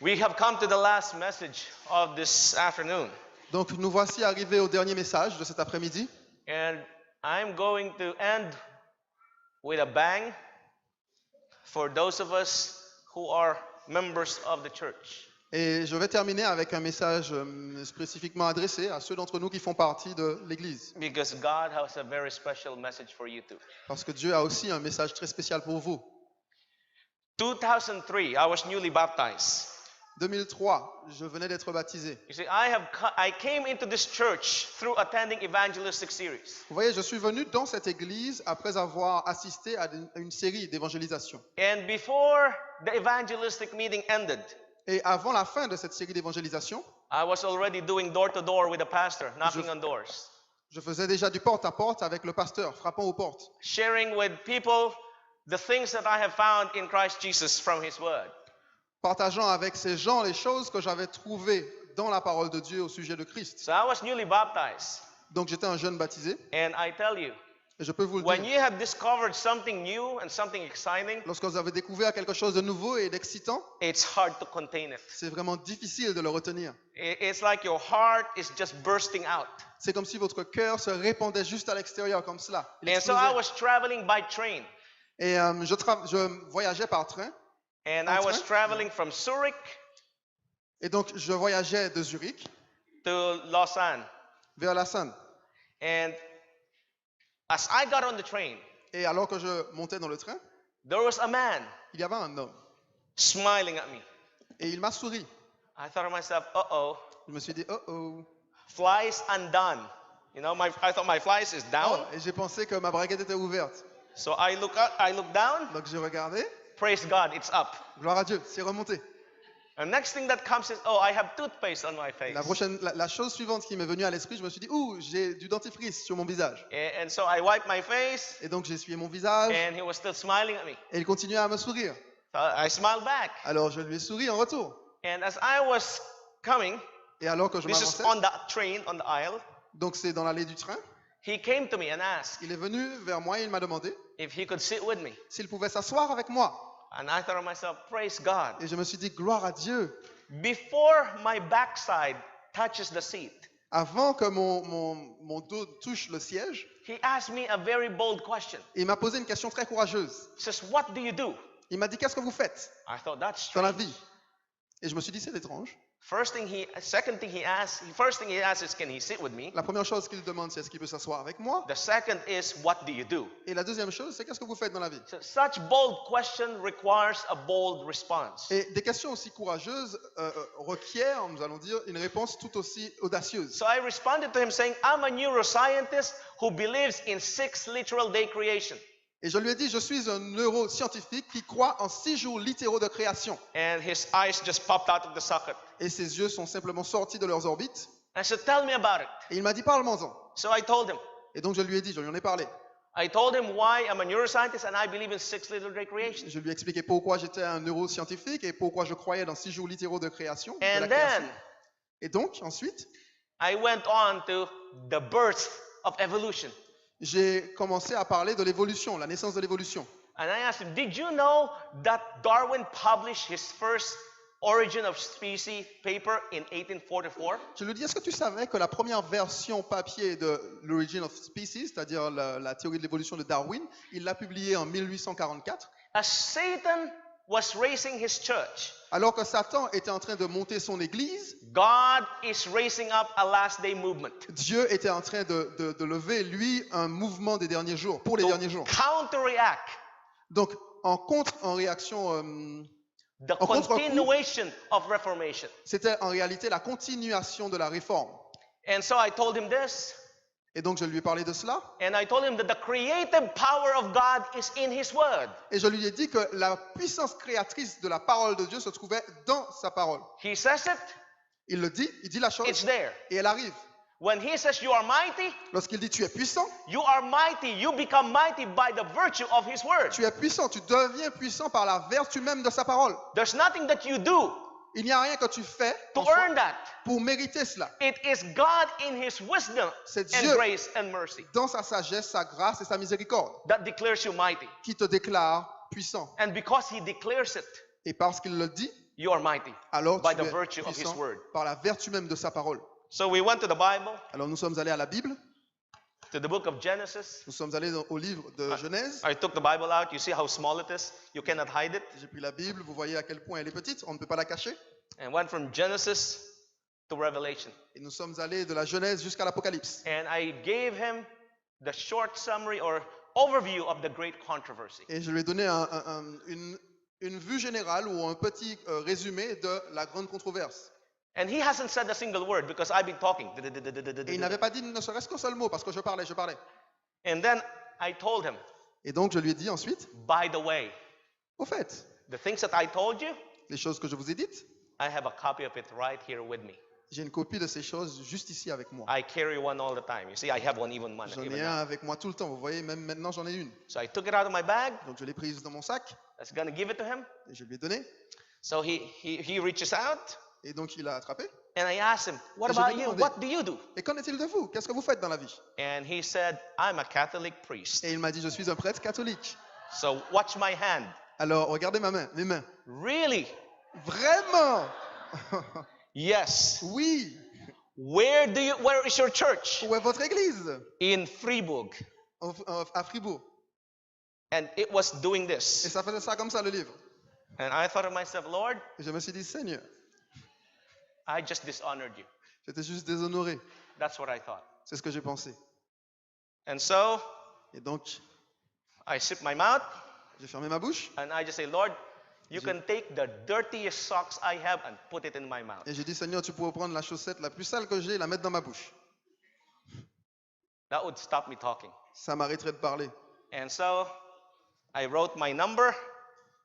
We have come to the last message of this afternoon, Donc nous voici arrivés au dernier message de cet après-midi. and I'm going to end with a bang for those of us who are members of the church. Et je vais terminer avec un message spécifiquement adressé à ceux d'entre nous qui font partie de l'Église. Because God has a very special message for you too. Parce que Dieu a aussi un message très spécial pour vous. 2003, I was newly baptized. 2003, je venais d'être baptisé. You see, I came into this church through attending evangelistic series. Vous voyez, je suis venu dans cette église après avoir assisté à une série d'évangélisation. And before the evangelistic meeting ended, Et avant la fin de cette série d'évangélisation, I was already doing door to door with the pastor, knocking on doors, je faisais déjà du porte-à-porte avec le pasteur, frappant aux portes, sharing with people the things that I have found in Christ Jesus from His Word. partageant avec ces gens les choses que j'avais trouvées dans la parole de Dieu au sujet de Christ. So I was newly baptized, Donc j'étais un jeune baptisé, and I tell you, et je peux vous le when dire, you have discovered something new and something exciting, lorsque vous avez découvert quelque chose de nouveau et d'excitant, it's hard to contain it. c'est vraiment difficile de le retenir. It's like your heart is just bursting out. C'est comme si votre cœur se répandait juste à l'extérieur comme cela. Il And so explosait. I was traveling by train, Et je voyageais par train. and En I was train? traveling from Zurich Et donc, je voyageais de Zurich to Lausanne. vers Lausanne. And as I got on the train, Et alors que je montais dans le train, there was a man il y avait un homme. smiling at me. Et il m'a souri. I thought to myself, uh-oh, Je me suis dit, oh oh. flies undone. You know, I thought my flies is down. Et j'ai pensé que ma braguette était ouverte. So I look up, I look down, Donc j'ai regardé. praise God, it's up. Gloire à Dieu, c'est remonté. And next thing that comes is, oh, I have toothpaste on my face. La chose suivante qui m'est venue à l'esprit, je me suis dit, ouh, j'ai du dentifrice sur mon visage. And so I wiped my face, Et donc j'ai essuyé mon visage. and he was still smiling at me. Et il continuait à me sourire. So I smiled back. Alors je lui ai souri en retour. And as I was coming, Et alors que je this is m'avançais, on the train, on the aisle, donc c'est dans l'allée du train, he came to me and asked il est venu vers moi et il m'a demandé if he could sit with me. s'il pouvait s'asseoir avec moi. And I thought to myself, praise God. Et je me suis dit, gloire à Dieu. Before my backside touches the seat, Avant que mon dos touche le siège, he asked me a very bold question. il m'a posé une question très courageuse. He says, what do you do? Il m'a dit, qu'est-ce que vous faites I thought that's dans la strange. vie? Et je me suis dit, c'est étrange. First thing he asks is, can he sit with me? La première chose qu'il demande, c'est est-ce qu'il peut s'asseoir avec moi? The second is, what do you do? Et la deuxième chose, c'est qu'est-ce que vous faites dans la vie? So such bold question requires a bold response. Et des questions aussi courageuses requièrent, nous allons dire, une réponse tout aussi audacieuse. So I responded to him saying, I'm a neuroscientist who believes in 6 literal day creation. Et je lui ai dit, je suis un neuroscientifique qui croit en 6 jours littéraux de création. And his eyes just popped out of the socket. Et ses yeux sont simplement sortis de leurs orbites. I said, tell me about it. Et il m'a dit, parle-moi-en. So I told him. Et donc je lui ai dit, je lui en ai parlé. I told him why I'm a neuroscientist and I believe in 6 literal day creation. Je lui ai expliqué pourquoi j'étais un neuroscientifique et pourquoi je croyais dans 6 jours littéraux de création. de la And création. then Et donc, ensuite, I went on to the birth of evolution. j'ai commencé à parler de l'évolution, la naissance de l'évolution. And I asked him, did you know that Darwin published his first Origin of Species paper in 1844? Je lui ai dit, est-ce que tu savais que la première version papier de l'Origin of Species, c'est-à-dire la théorie de l'évolution de Darwin, il l'a publiée en 1844, As Satan was raising his church, alors que Satan était en train de monter son église, God is raising up a last day movement Dieu était en train de lever, lui, un mouvement des derniers jours, pour les derniers to jours. counteract Donc, en réaction, the En contre-coup. continuation of Reformation. c'était en réalité la continuation de la réforme. And so I told him this, Et donc, je lui ai parlé de cela. and I told him that the creative power of God is in His Word. Et je lui ai dit que la puissance créatrice de la parole de Dieu se trouvait dans sa parole. He says it, Il le dit, il dit la chose, it's there. et elle arrive. When He says you are mighty, Lorsqu'il dit tu es puissant, you become mighty by the virtue of His Word. tu es puissant, tu deviens puissant par la vertu même de sa parole. There's nothing that you do Il n'y a rien que tu fais to en soi earn that. pour mériter cela. It is God in His wisdom C'est and Dieu. grace and mercy Dans sa sagesse, sa grâce et sa miséricorde, that declares you mighty. qui te déclare puissant. And because He declares it, Et parce qu'il le dit, you are mighty alors by tu the es virtue of His puissant word. par la vertu même de sa parole. So we went to the Bible, Alors nous sommes allés à la Bible, to the book of Genesis. nous sommes allés au livre de Genèse. I took the Bible out. You see how small it is? You cannot hide it. J'ai pris la Bible, vous voyez à quel point elle est petite, on ne peut pas la cacher. And went from Genesis to Revelation. Et nous sommes allés de la Genèse jusqu'à l'Apocalypse. And I gave him the short summary or overview of the great controversy. Et je lui ai donné une vue générale ou un petit résumé de la grande controverse. And he hasn't said a single word because I've been talking. Et il n'avait pas dit ne serait-ce qu'un seul mot parce que je parlais. And then I told him, Et donc je lui ai dit ensuite, by the way, au fait, the things that I told you, les choses que je vous ai dites, I have a copy of it right here with me. j'ai une copie de ces choses juste ici avec moi. I carry one all the time. You see, I have one even J'en even ai now. un avec moi tout le temps. Vous voyez, même maintenant j'en ai une. So I took it out of my bag. Donc je l'ai prise dans mon sac I was going to give it to him. et je lui ai donné. So he reaches out. Et donc il a attrapé. And I asked him, what Et je lui ai about you? demandé. What do you do? Et qu'en est-il de vous? Qu'est-ce que vous faites dans la vie? And he said, I'm a Catholic priest. Et il m'a dit, je suis un prêtre catholique. So watch my hand. Alors regardez mes mains. Really? Vraiment? Yes. Oui. Where is your church? Où est votre église? In Fribourg. À Fribourg. And it was doing Et this. ça faisait ça comme ça le livre. And I thought to myself, Lord, Et je me suis dit, Seigneur, I just dishonored you. j'étais juste déshonoré. That's what I thought. C'est ce que j'ai pensé. And so Et donc, I zipped my mouth j'ai fermé ma bouche and I just say, Lord, you can take the dirtiest socks I have and put it in my mouth. et j'ai dit, Seigneur, tu pourrais prendre la chaussette la plus sale que j'ai et la mettre dans ma bouche. That would stop me talking. Ça m'arrêterait de parler. And so I wrote my number,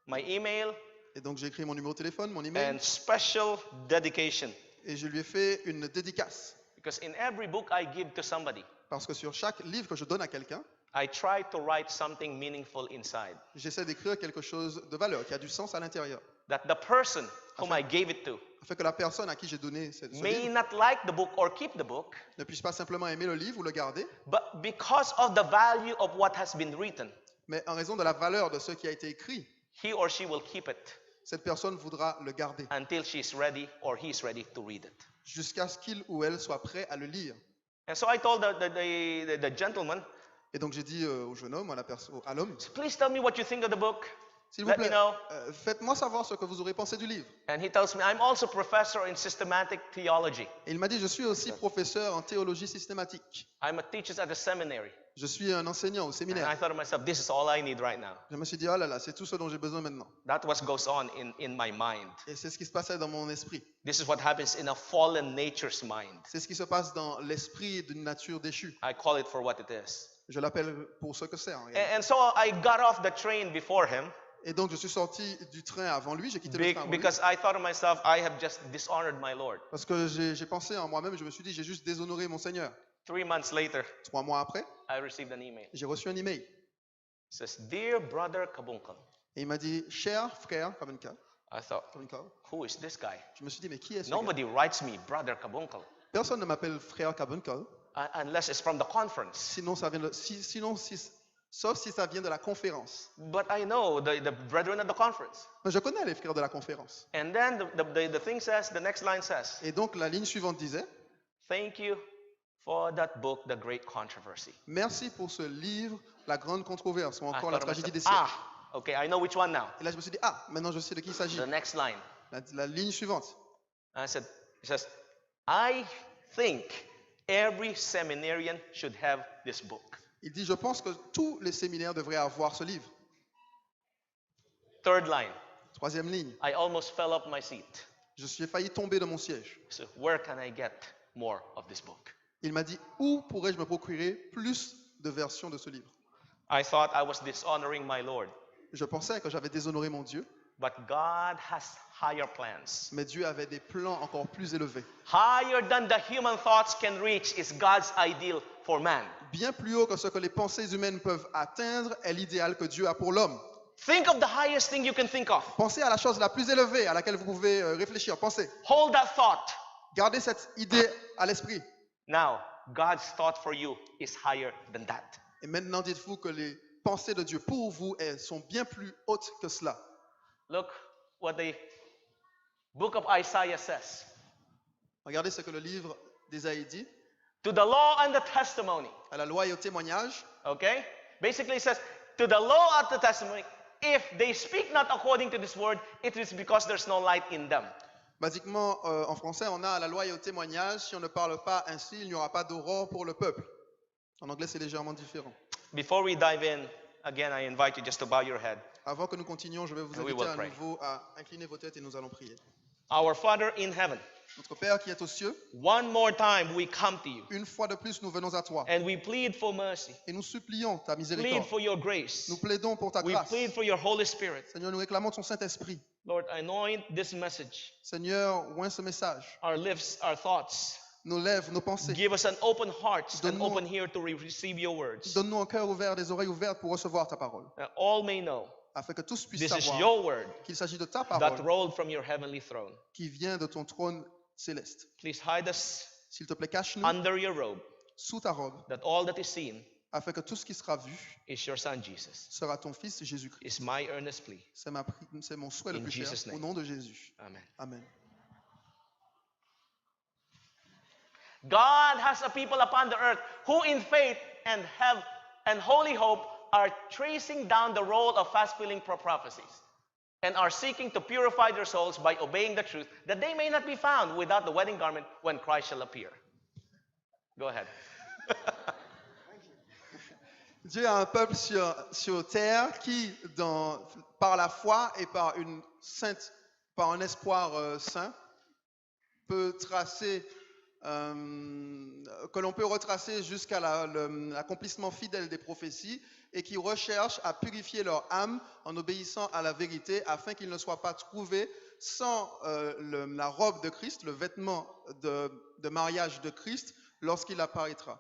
my email, Et donc, j'ai écrit mon numéro de téléphone, mon email, and special dedication. et je lui ai fait une dédicace. Because in every book I give to somebody, Parce que sur chaque livre que je donne à quelqu'un, I try to write something meaningful inside. j'essaie d'écrire quelque chose de valeur, qui a du sens à l'intérieur. That the person whom I gave it to Afin que la personne à qui j'ai donné ce may livre not like the book or keep the book, ne puisse pas simplement aimer le livre ou le garder, but because of the value of what has been written, mais en raison de la valeur de ce qui a été écrit, he or she will keep it cette personne voudra le garder until she's ready or he's ready to read it. jusqu'à ce qu'il ou elle soit prêt à le lire. And so I told the gentleman, Et donc j'ai dit au jeune homme, à l'homme, please tell me what you think of the book. s'il vous Let me plaît, know. faites-moi savoir ce que vous aurez pensé du livre. And he tells me, I'm also professor in systematic theology. Et il m'a dit, je suis aussi professeur en théologie systématique. I'm a teacher at a seminary. Je suis un enseignant au And I séminaire. thought to myself, this is all I need right now. Je me suis dit, oh là là, c'est tout ce dont j'ai besoin maintenant. That what goes on in my mind. Et c'est ce qui se passait dans mon esprit. This is what happens in a fallen nature's mind. C'est ce qui se passe dans l'esprit d'une nature déchue. I call it for what it is. Je l'appelle pour ce que c'est. En réalité. And so I got off the train before him Et donc je suis sorti du train avant lui, j'ai quitté le train avant lui. because I thought to myself, I have just dishonored my Lord. Parce que j'ai pensé en moi-même, je me suis dit, j'ai juste déshonoré mon Seigneur. 3 months later, 3 mois après, I received an email. j'ai reçu un email. It says, Dear brother Kabunkal. Et il m'a dit, cher frère Kabunkal, I thought, who is this guy? je me suis dit, mais qui est ce gars? Nobody writes me brother Kabunkal Personne ne m'appelle frère Kabunkal, unless it's from the conference. sinon ça vient sauf si ça vient de la conférence. But I know the brethren at the conference. Mais je connais les frères de la conférence. And then the thing says, the next line says, Et donc la ligne suivante disait, thank you for that book, The Great Controversy. merci pour ce livre, La Grande Controverse, ou I encore La thought to Tragédie des myself, siècles. okay, I know which one now. Et là je me suis dit, ah, maintenant je sais de qui il s'agit. The next line. La ligne suivante. I said, it says, I think every seminarian should have this book. Il dit, je pense que tous les séminaires devraient avoir ce livre. Third line. Troisième ligne. I almost fell off my seat. Je suis failli tomber de mon siège. So where can I get more of this book? Il m'a dit, où pourrais-je me procurer plus de versions de ce livre? I thought I was dishonoring my Lord. Je pensais que j'avais déshonoré mon Dieu, But God has higher plans. mais Dieu avait des plans encore plus élevés. Higher than the human thoughts can reach is God's ideal for man. Bien plus haut que ce que les pensées humaines peuvent atteindre est l'idéal que Dieu a pour l'homme. Think of the highest thing you can think of. Pensez à la chose la plus élevée à laquelle vous pouvez réfléchir. Pensez. Hold that thought. Gardez cette idée à l'esprit. Now, God's thought for you is higher than that. Et maintenant, dites-vous que les pensées de Dieu pour vous elles sont bien plus hautes que cela. Look what Book of Isaiah says, Regardez ce que le livre d'Ésaïe dit. to the law and the testimony. À la loi et au témoignage. Okay? Basically it says, to the law and the testimony, if they speak not according to this word, it is because there's no light in them. Basiquement, en français, on a à la loi et au témoignage. Si on ne parle pas ainsi, il n'y aura pas d'aurore pour le peuple. En anglais, c'est légèrement différent. Before we dive in, again, I invite you just to bow your head. Avant que nous continuions, je vais vous And we inviter will à pray. nouveau à incliner vos têtes et nous allons prier. Our Father in heaven, Notre Père qui est aux cieux, one more time we come to you une fois de plus, nous venons à toi and we plead for mercy, et nous supplions ta plead miséricorde. for your grace, Nous plaidons pour ta we grâce. plead for your Holy Spirit. Seigneur, nous réclamons ton Saint-Esprit. Lord, anoint this message, Seigneur, oint ce message. our lips, our thoughts. Nos lèvres, nos pensées. Give us an open heart and Donne-nous- open ear to receive your words. Donne-nous un cœur ouvert, des oreilles ouvertes pour recevoir ta parole. That all may know Afin que tous puissent this is savoir your word qu'il s'agit de ta that parole rolled from your heavenly throne. qui vient de ton trône céleste. Please hide us S'il te plaît, cache-nous under your robe, sous ta robe, that all that is seen afin que tout ce qui sera vu is your Son Jesus. sera ton Fils Jésus-Christ. Is my earnest plea. C'est mon souhait le In plus cher, Jesus' name. au nom de Jésus. Amen. Amen. God has a people upon the earth who in faith and have and holy hope are tracing down the roll of fast-filling prophecies and are seeking to purify their souls by obeying the truth, that they may not be found without the wedding garment when Christ shall appear. Go ahead. Dieu a un peuple sur terre qui, par la foi et par un espoir saint, peut tracer, que l'on peut retracer jusqu'à l'accomplissement fidèle des prophéties et qui recherchent à purifier leur âme en obéissant à la vérité afin qu'ils ne soient pas trouvés sans la robe de Christ, le vêtement de mariage de Christ lorsqu'il apparaîtra.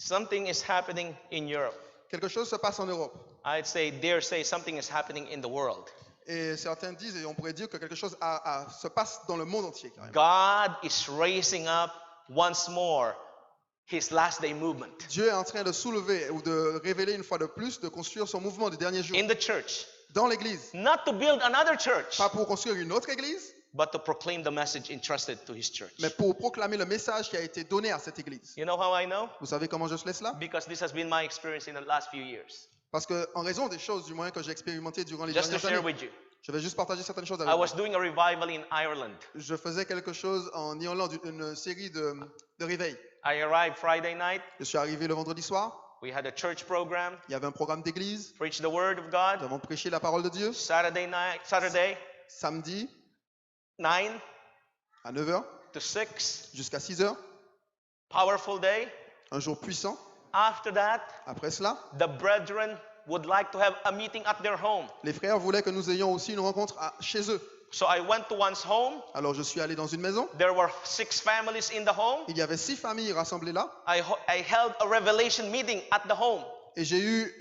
Something is happening in Europe. Quelque chose se passe en Europe. I'd dare say something is happening in the world. Et certains disent, et on pourrait dire que quelque chose se passe dans le monde entier. Carrément. God is raising up once more his last day movement Dieu est en train de soulever ou de révéler une fois de plus, de construire son mouvement du dernier jour in the church, dans l'église. not to build another church, Pas pour construire une autre église, but to proclaim the message entrusted to his church. mais pour proclamer le message qui a été donné à cette église. You know how I know? Vous savez comment je sais cela? Because this has been my experience in the last few years. Parce qu'en raison des choses, du moins, que j'ai expérimentées durant les Just to dernières share années, with you, je vais juste partager certaines choses I avec vous. was doing a revival in Ireland. Je faisais quelque chose en Irlande, une série de réveils. I arrived Friday night. Je suis arrivé le vendredi soir, We had a church program, il y avait un programme d'église, preached the word of nous God. avons prêché la parole de Dieu. Saturday, Samedi 9 à 9h to 6, jusqu'à 6h, powerful day. un jour puissant. After that, Après cela, the brethren would like to have a meeting at their home. les frères voulaient que nous ayons aussi une rencontre chez eux. So I went to one's home. Alors je suis allé dans une maison. There were 6 families in the home. Il y avait 6 familles rassemblées là. I held a revelation meeting at the home. Et j'ai eu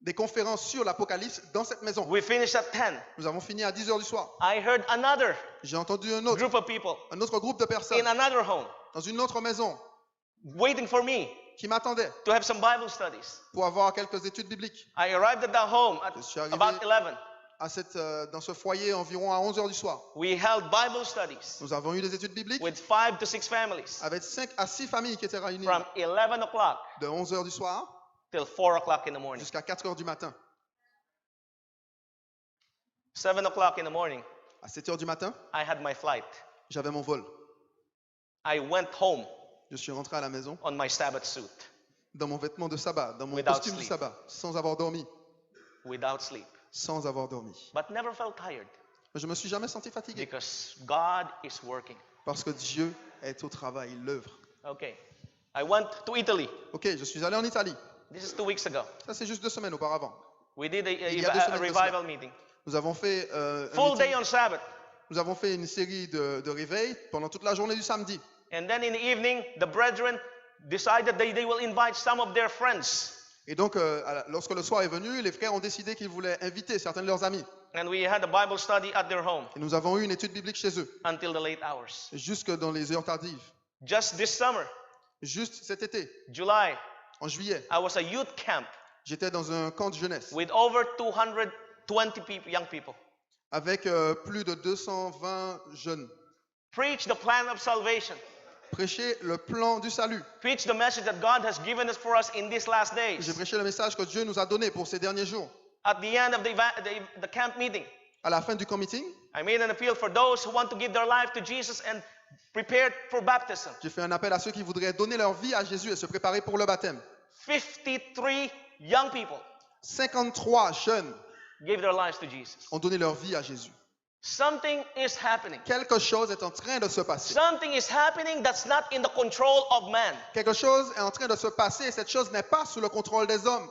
des conférences sur l'Apocalypse dans cette maison. We finished at 10. Nous avons fini à 10h du soir. I heard another J'ai entendu un autre groupe de personnes in another home dans une autre maison waiting for me qui m'attendaient to have some Bible studies. pour avoir quelques études bibliques. I arrived at the home at Je suis arrivé about 11. dans ce foyer environ à 11h du soir. We held Bible studies Nous avons eu des études bibliques with 5 to 6 families avec 5 à 6 familles qui étaient réunies from 11 o'clock de 11h du soir till 4 o'clock in the morning. jusqu'à 4h du matin. 7 o'clock in the morning, À 7h du matin, I had my flight. j'avais mon vol. I went home Je suis rentré à la maison on my Sabbath suit dans mon vêtement de sabbat, dans mon Without costume du sleep. sabbat, sans avoir dormi. without sleep, Sans avoir dormi. but never felt tired Mais je me suis jamais senti fatigué because God is working. parce que Dieu est au travail, il l'œuvre. Okay. I went to Italy. Ok, je suis allé en Italie. This is 2 weeks ago. Ça, c'est juste 2 semaines auparavant. We did Il y a 2 a semaines de revival cela. meeting. Nous avons fait, un Full meeting. day on Sabbath. Nous avons fait une série de réveils pendant toute la journée du samedi. And then in the evening, the brethren decided they will invite some of their friends. Et donc, lorsque le soir est venu, les frères ont décidé qu'ils voulaient inviter certains de leurs amis. And we had a Bible study at their home Et nous avons eu une étude biblique chez eux, until the late hours. jusque dans les heures tardives. Just this summer, Juste cet été, July, en juillet, I was a youth camp j'étais dans un camp de jeunesse with over 220 people, young people. avec plus de 220 jeunes. Preach the plan of salvation. Prêcher le plan du salut. Preach the message that God has given us for us in these last J'ai days. prêché le message que Dieu nous a donné pour ces derniers jours. At the end of the camp meeting, À la fin du camp meeting, I made an appeal for those who want to give their life to Jesus and prepare for baptism. j'ai fait un appel à ceux qui voudraient donner leur vie à Jésus et se préparer pour le baptême. 53 young people 53 jeunes gave their lives to Jesus. ont donné leur vie à Jésus. Something is happening. Quelque chose est en train de se passer. Something is happening that's not in the control of man. Quelque chose est en train de se passer et cette chose n'est pas sous le contrôle des hommes.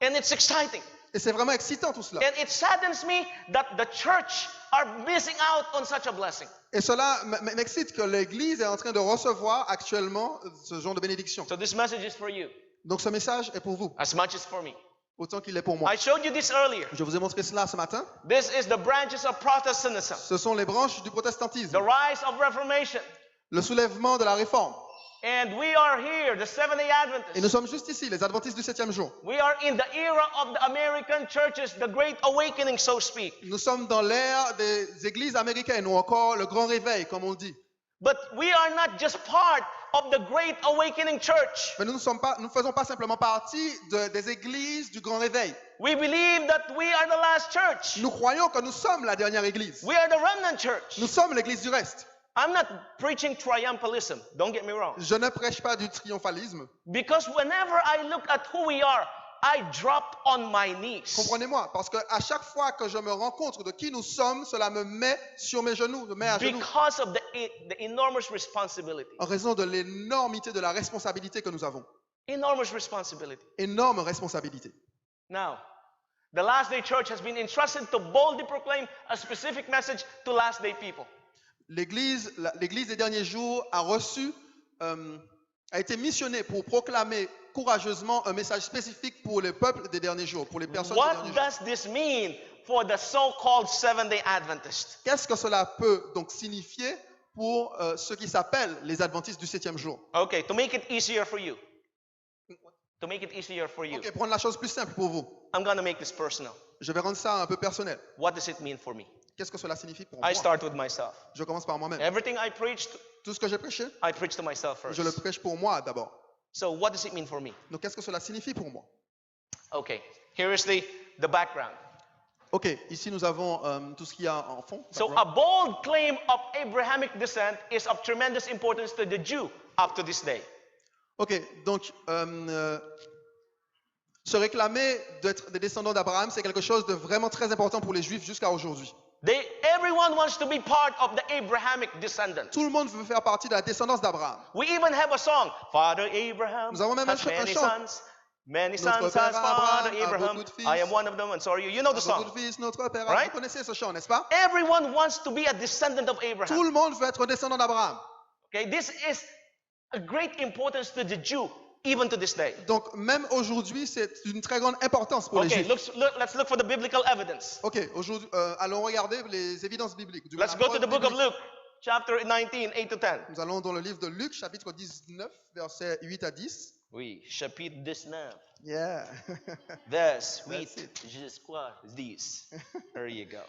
And it's exciting. Et c'est vraiment excitant tout cela. And it saddens me that the church are missing out on such a blessing. Et cela m'excite que l'Église est en train de recevoir actuellement ce genre de bénédiction. So this message is for you Donc ce message est pour vous, as much as for me. autant qu'il est pour moi. I showed you this earlier. Je vous ai montré cela ce matin. This is the branches of Protestantism, Ce sont les branches du the protestantisme, rise of Reformation. le soulèvement de la réforme. And we are here, the Seventh-day Et nous Adventists. sommes juste ici, les adventistes du 7e jour. We are in the era of the American churches, the Great Awakening, so to speak. Nous sommes dans l'ère des églises américaines ou encore le grand réveil, comme on dit. But we are not just part of the Great Awakening church. Mais nous ne faisons pas simplement partie des églises du grand réveil. We believe that we are the last church. Nous croyons que nous sommes la dernière église. We are the remnant church. Nous sommes l'église du reste. I'm not preaching triumphalism, don't get me wrong. Je ne prêche pas du triomphalisme. Because whenever I look at who we are, I drop on my knees. Comprenez-moi, parce qu'à chaque fois que je me rends compte de qui nous sommes, cela me met sur mes genoux, me met à genoux. Because of the enormous responsibility. En raison de l'énormité de la responsabilité que nous avons. Enormous responsibility. Énorme responsabilité. Now, the last day church has been entrusted to boldly proclaim a specific message to last day people. L'Église des derniers jours a été missionnée pour proclamer courageusement un message spécifique pour le peuple des derniers jours, pour les personnes des What derniers jours. does this mean for the so-called Seventh-day Adventists? Qu'est-ce que cela peut donc signifier pour ceux qui s'appellent les adventistes du 7e jour? Okay, to make it easier for you. To make it easier for you. Ok, prendre la chose plus simple pour vous. I'm going to make this personal. Je vais rendre ça un peu personnel. What does it mean for me? Qu'est-ce que cela signifie pour moi? I start with myself. Je commence par moi-même. Everything I preached, Tout ce que j'ai prêché, I preach to myself first. je le prêche pour moi d'abord. So what does it mean for me? Donc qu'est-ce que cela signifie pour moi? Okay, here is the background. Ok, ici nous avons tout ce qu'il y a en fond. So a bold claim of Abrahamic descent is of tremendous importance to the Jew up to this day. Ok, donc se réclamer d'être des descendants d'Abraham, c'est quelque chose de vraiment très important pour les Juifs jusqu'à aujourd'hui. Everyone wants to be part of the Abrahamic descendant. Tout le monde veut faire partie de la descendance d'Abraham. We even have a song, Father Abraham Nous avons même has un many chant. sons. Many Notre sons père has Father Abraham a Abraham. beaucoup de fils. I am one of them, and so are you. You know the song. Beaucoup de fils, notre père. Right? Vous connaissez ce chant, n'est-ce pas? Everyone wants to be a descendant of Tout Abraham. le monde veut être descendant d'Abraham. Okay, this is a great importance to the Jew, even to this day. Donc même aujourd'hui, c'est une très grande importance pour les Okay, Juifs. let's look for the biblical evidence. Ok, aujourd'hui, allons regarder les évidences bibliques. Du moins, Let's la go to preuve the book of biblique. Luke, chapter 19, 8 to 10. Nous allons dans le livre de Luc, chapitre 19, versets 8 à 10. Oui, chapitre 19. Yeah. Verse 8 That's it. jusqu'à 10. There you go.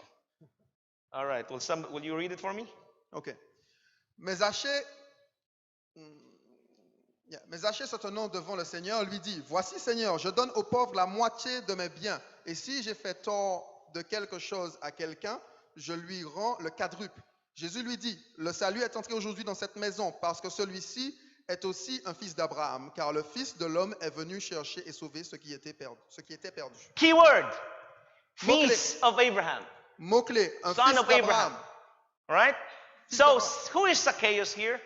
All right, will you read it for me? Ok. Mais Zachée se tenant devant le Seigneur lui dit, voici Seigneur, je donne aux pauvres la moitié de mes biens. Et si j'ai fait tort de quelque chose à quelqu'un, je lui rends le quadruple. Jésus lui dit, le salut est entré aujourd'hui dans cette maison parce que celui-ci est aussi un fils d'Abraham, car le Fils de l'homme est venu chercher et sauver ce qui était perdu. Keyword, Mot-clé. niece of Abraham, Mot-clé, un son fils of d'Abraham. Abraham. All right? So, who is Zacchaeus here?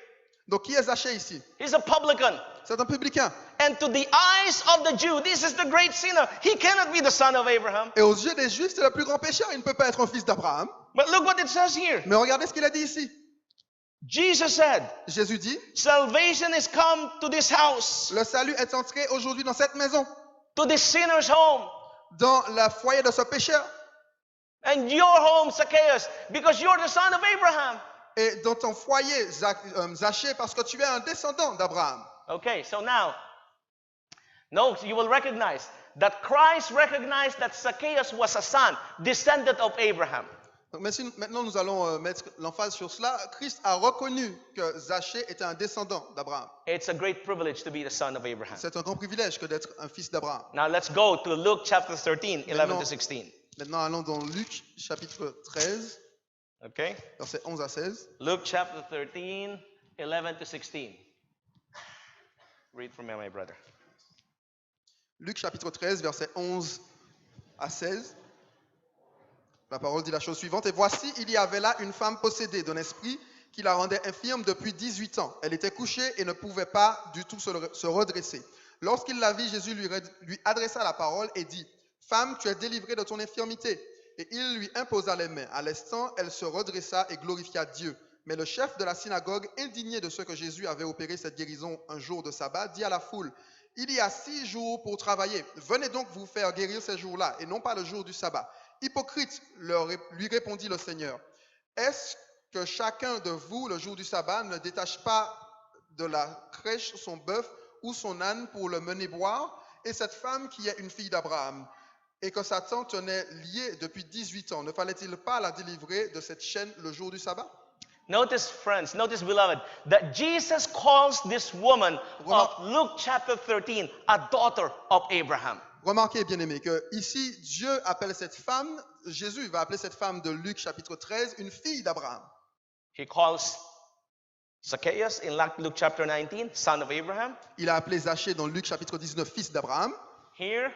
Donc qui est Zachée ici? He's a publican. C'est un publicain. And to the eyes of the Jew, this is the great sinner. He cannot be the son of Abraham. Et aux yeux des Juifs, c'est le plus grand pécheur. Il ne peut pas être un fils d'Abraham. But look what it says here. Mais regardez ce qu'il a dit ici. Jesus said, Jésus dit, salvation is come to this house, le salut est entré aujourd'hui dans cette maison, to this sinner's home. dans le foyer de ce pécheur. And your home, Zacchaeus, because you're the son of Abraham. Et dans ton foyer, Zachée, parce que tu es un descendant d'Abraham. Okay, so now, you will recognize that Christ recognized that Zacchaeus was a son, descendant of Abraham. Donc, maintenant, nous allons mettre l'emphase sur cela. Christ a reconnu que Zachée était un descendant d'Abraham. It's a great privilege to be the son of Abraham. C'est un grand privilège que d'être un fils d'Abraham. Now let's go to Luke chapter 13, 11 to 16. Maintenant, allons dans Luc chapitre 13, Okay? versets 11 à 16. Luke chapter 13, 11 to 16. Read from me, my brother. Luc chapitre 13, versets 11 à 16. La parole dit la chose suivante. Et voici, il y avait là une femme possédée d'un esprit qui la rendait infirme depuis 18 ans. Elle était couchée et ne pouvait pas du tout se redresser. Lorsqu'il la vit, Jésus lui adressa la parole et dit, « Femme, tu es délivrée de ton infirmité. » Et il lui imposa les mains. À l'instant, elle se redressa et glorifia Dieu. Mais le chef de la synagogue, indigné de ce que Jésus avait opéré cette guérison un jour de sabbat, dit à la foule, « Il y a 6 jours pour travailler. Venez donc vous faire guérir ces jours-là, et non pas le jour du sabbat. » Hypocrite, lui répondit le Seigneur, « Est-ce que chacun de vous, le jour du sabbat, ne détache pas de la crèche son bœuf ou son âne pour le mener boire? Et cette femme qui est une fille d'Abraham, et que Satan tenait liée depuis 18 ans, ne fallait-il pas la délivrer de cette chaîne le jour du sabbat? » Notice, friends, notice, beloved, that Jesus calls this woman of Luke chapter 13 a daughter of Abraham. Remarquez, bien-aimés, que ici, Dieu appelle cette femme, Jésus va appeler cette femme de Luc chapitre 13, une fille d'Abraham. He calls Zacchaeus in Luke chapter 19, son of Abraham. Il a appelé Zachée dans Luc chapitre 19, fils d'Abraham. Here,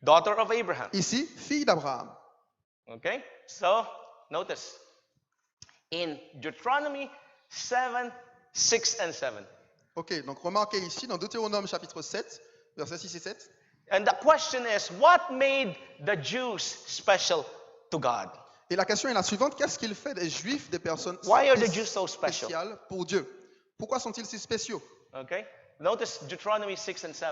daughter of Abraham. Ici, fille d'Abraham. Okay, so notice in Deuteronomy 7, 6 and 7. Ok, donc remarquez ici dans Deutéronome chapitre 7, versets 6 et 7. And the question is, what made the Jews special to God? Et la question est la suivante, qu'est-ce qu'il fait des Juifs, des personnes Why are the Jews so special? spéciales pour Dieu? Pourquoi sont-ils si spéciaux? Okay, notice Deuteronomy 6 and 7.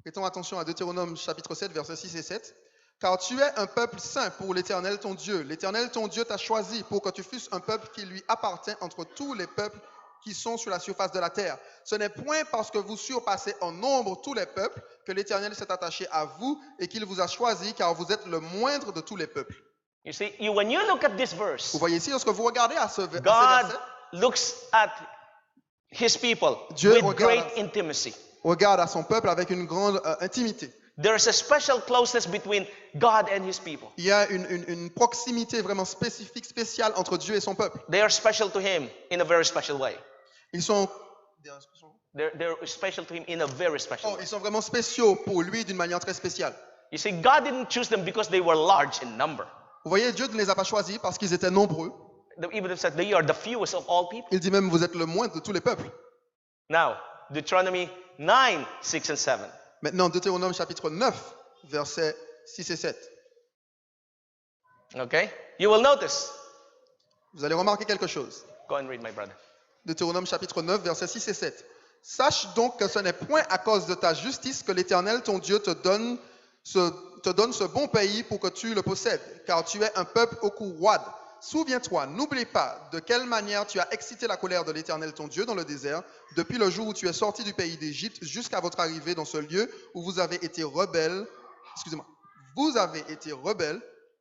Prêtons attention à Deutéronome chapitre 7, versets 6 et 7. Car tu es un peuple saint pour l'Éternel ton Dieu. L'Éternel ton Dieu t'a choisi pour que tu fusses un peuple qui lui appartient entre tous les peuples qui sont sur la surface de la terre. Ce n'est point parce que vous surpassez en nombre tous les peuples que l'Éternel s'est attaché à vous et qu'il vous a choisi, car vous êtes le moindre de tous les peuples. You see, when you look at this verse, Vous voyez ici, lorsque vous regardez à ce God verset, looks at his people Dieu with regarde great intimacy. regarde à son peuple avec une grande intimité. There is a special closeness between God and his people. Il y a une proximité vraiment spécifique, spéciale entre Dieu et son peuple. They are special to him in a very special way. Ils sont, They're special to him in a very special way. ils sont vraiment spéciaux pour lui d'une manière très spéciale. You see, God didn't choose them because they were large in number. Vous voyez, Dieu ne les a pas choisis parce qu'ils étaient nombreux. Even said they are the fewest of all people. Il dit même, vous êtes le moindre de tous les peuples. Now, Deuteronomy 9, 6 and 7. Maintenant, Deutéronome chapitre 9, versets 6 et 7. Okay? You will notice. Vous allez remarquer quelque chose. Go and read, my brother. Deutéronome chapitre 9, versets 6 et 7. Sache donc que ce n'est point à cause de ta justice que l'Éternel, ton Dieu, te donne ce bon pays pour que tu le possèdes, car tu es un peuple au cou roide. Souviens-toi, n'oublie pas de quelle manière tu as excité la colère de l'Éternel, ton Dieu, dans le désert, depuis le jour où tu es sorti du pays d'Égypte jusqu'à votre arrivée dans ce lieu où vous avez été rebelles,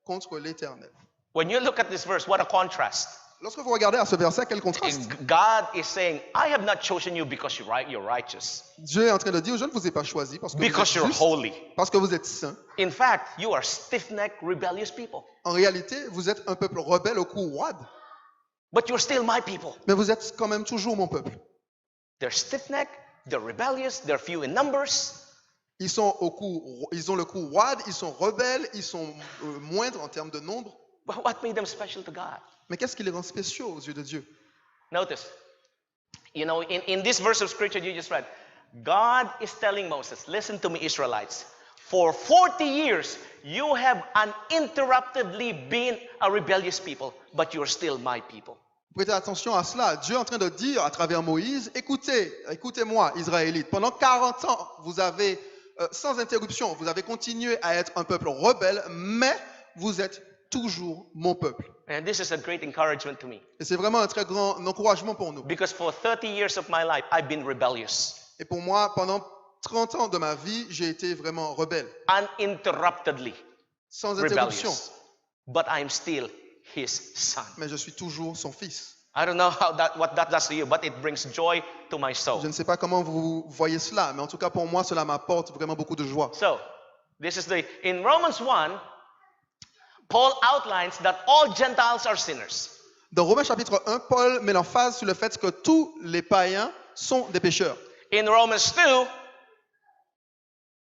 contre l'Éternel. When you look at this verse, what a contrast. Lorsque vous regardez à ce verset, quel contraste. God is saying, I have not chosen you because you're righteous. Dieu est en train de dire, je ne vous ai pas choisi parce que Because vous êtes you're juste, holy. parce que vous êtes saint. In fact, you are stiff-necked, rebellious people. En réalité, vous êtes un peuple rebelle au cou roide, But you're still my people. mais vous êtes quand même toujours mon peuple. They're stiff-necked, they're rebellious, they're few in numbers. Ils ont le cou roide, ils sont rebelles, ils sont moindres en termes de nombre. But what made them special to God? Mais qu'est-ce qui les rend spéciaux aux yeux de Dieu? Notice, in this verse of scripture you just read, God is telling Moses, listen to me, Israelites. For 40 years, you have uninterruptedly been a rebellious people, but you're still my people. Prêtez attention à cela. Dieu est en train de dire à travers Moïse, écoutez-moi, Israélites. Pendant 40 ans, vous avez, sans interruption, vous avez continué à être un peuple rebelle, mais vous êtes toujours mon peuple. And this is a great encouragement to me. Et c'est vraiment un très grand encouragement pour nous. Because for 30 years of my life, I've been rebellious. Et pour moi, pendant 30 ans de ma vie, j'ai été vraiment rebelle. Uninterruptedly Sans interruption. rebellious. but I'm still his son. mais je suis toujours son fils. I don't know what that does to you, but it brings joy to my soul. Je ne sais pas comment vous voyez cela, mais en tout cas pour moi, cela m'apporte vraiment beaucoup de joie. So, in Romans 1, Paul outlines that all Gentiles are sinners. Dans Romains chapitre 1, Paul met l'emphase sur le fait que tous les païens sont des pécheurs. In Romans 2,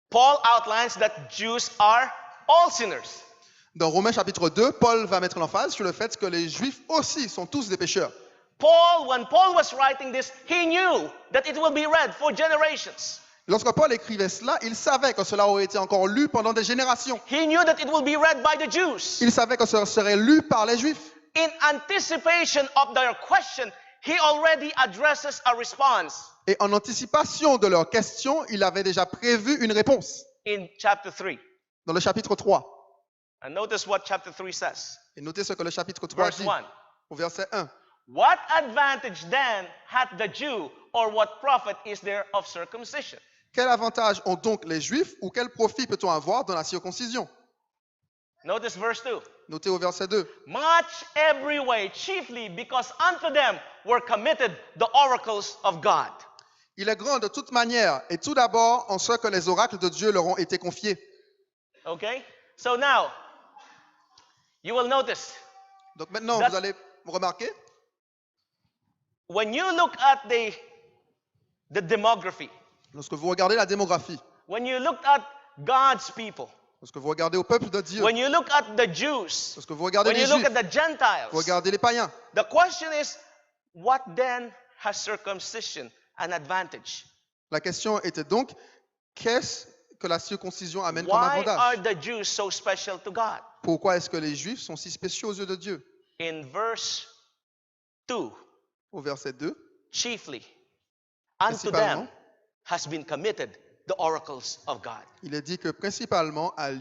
Paul outlines that Jews are all sinners. Dans Romains chapitre 2, Paul va mettre l'emphase sur le fait que les Juifs aussi sont tous des pécheurs. When Paul was writing this, he knew that it will be read for generations. Lorsque Paul écrivait cela, il savait que cela aurait été encore lu pendant des générations. He knew that it will be read by the Jews. Il savait que cela serait lu par les Juifs. In anticipation of their question, he already addresses a response. Et en anticipation de leurs questions, il avait déjà prévu une réponse. In chapter 3. Dans le chapitre 3. And notice what chapter 3 says. Et notez ce que le chapitre 3 Verse dit 1. au verset 1. What advantage then hath the Jew, or what profit is there of circumcision? Quel avantage ont donc les Juifs ou quel profit peut-on avoir dans la circoncision? Notice verse 2. Notez au verset 2. Much every way, chiefly because unto them were committed the oracles of God. Il est grand de toute manière et tout d'abord en ce que les oracles de Dieu leur ont été confiés. Okay? So now, you will notice, Donc maintenant, That- vous allez remarquer, when you look at the demography, lorsque vous regardez la démographie, when you look at God's people, lorsque vous regardez au peuple de Dieu, when you look at the Jews, lorsque vous regardez when you les look Juifs, at the Gentiles, vous regardez les païens, the question is, what then has circumcision an advantage? la question était donc, qu'est-ce que la circoncision amène comme Why are avantage? the Jews so special to God? Pourquoi est-ce que les Juifs sont si spéciaux aux yeux de Dieu? In verse 2, Au verset 2, chiefly, unto them Principalement. has been committed the oracles of God. il est dit que principalement à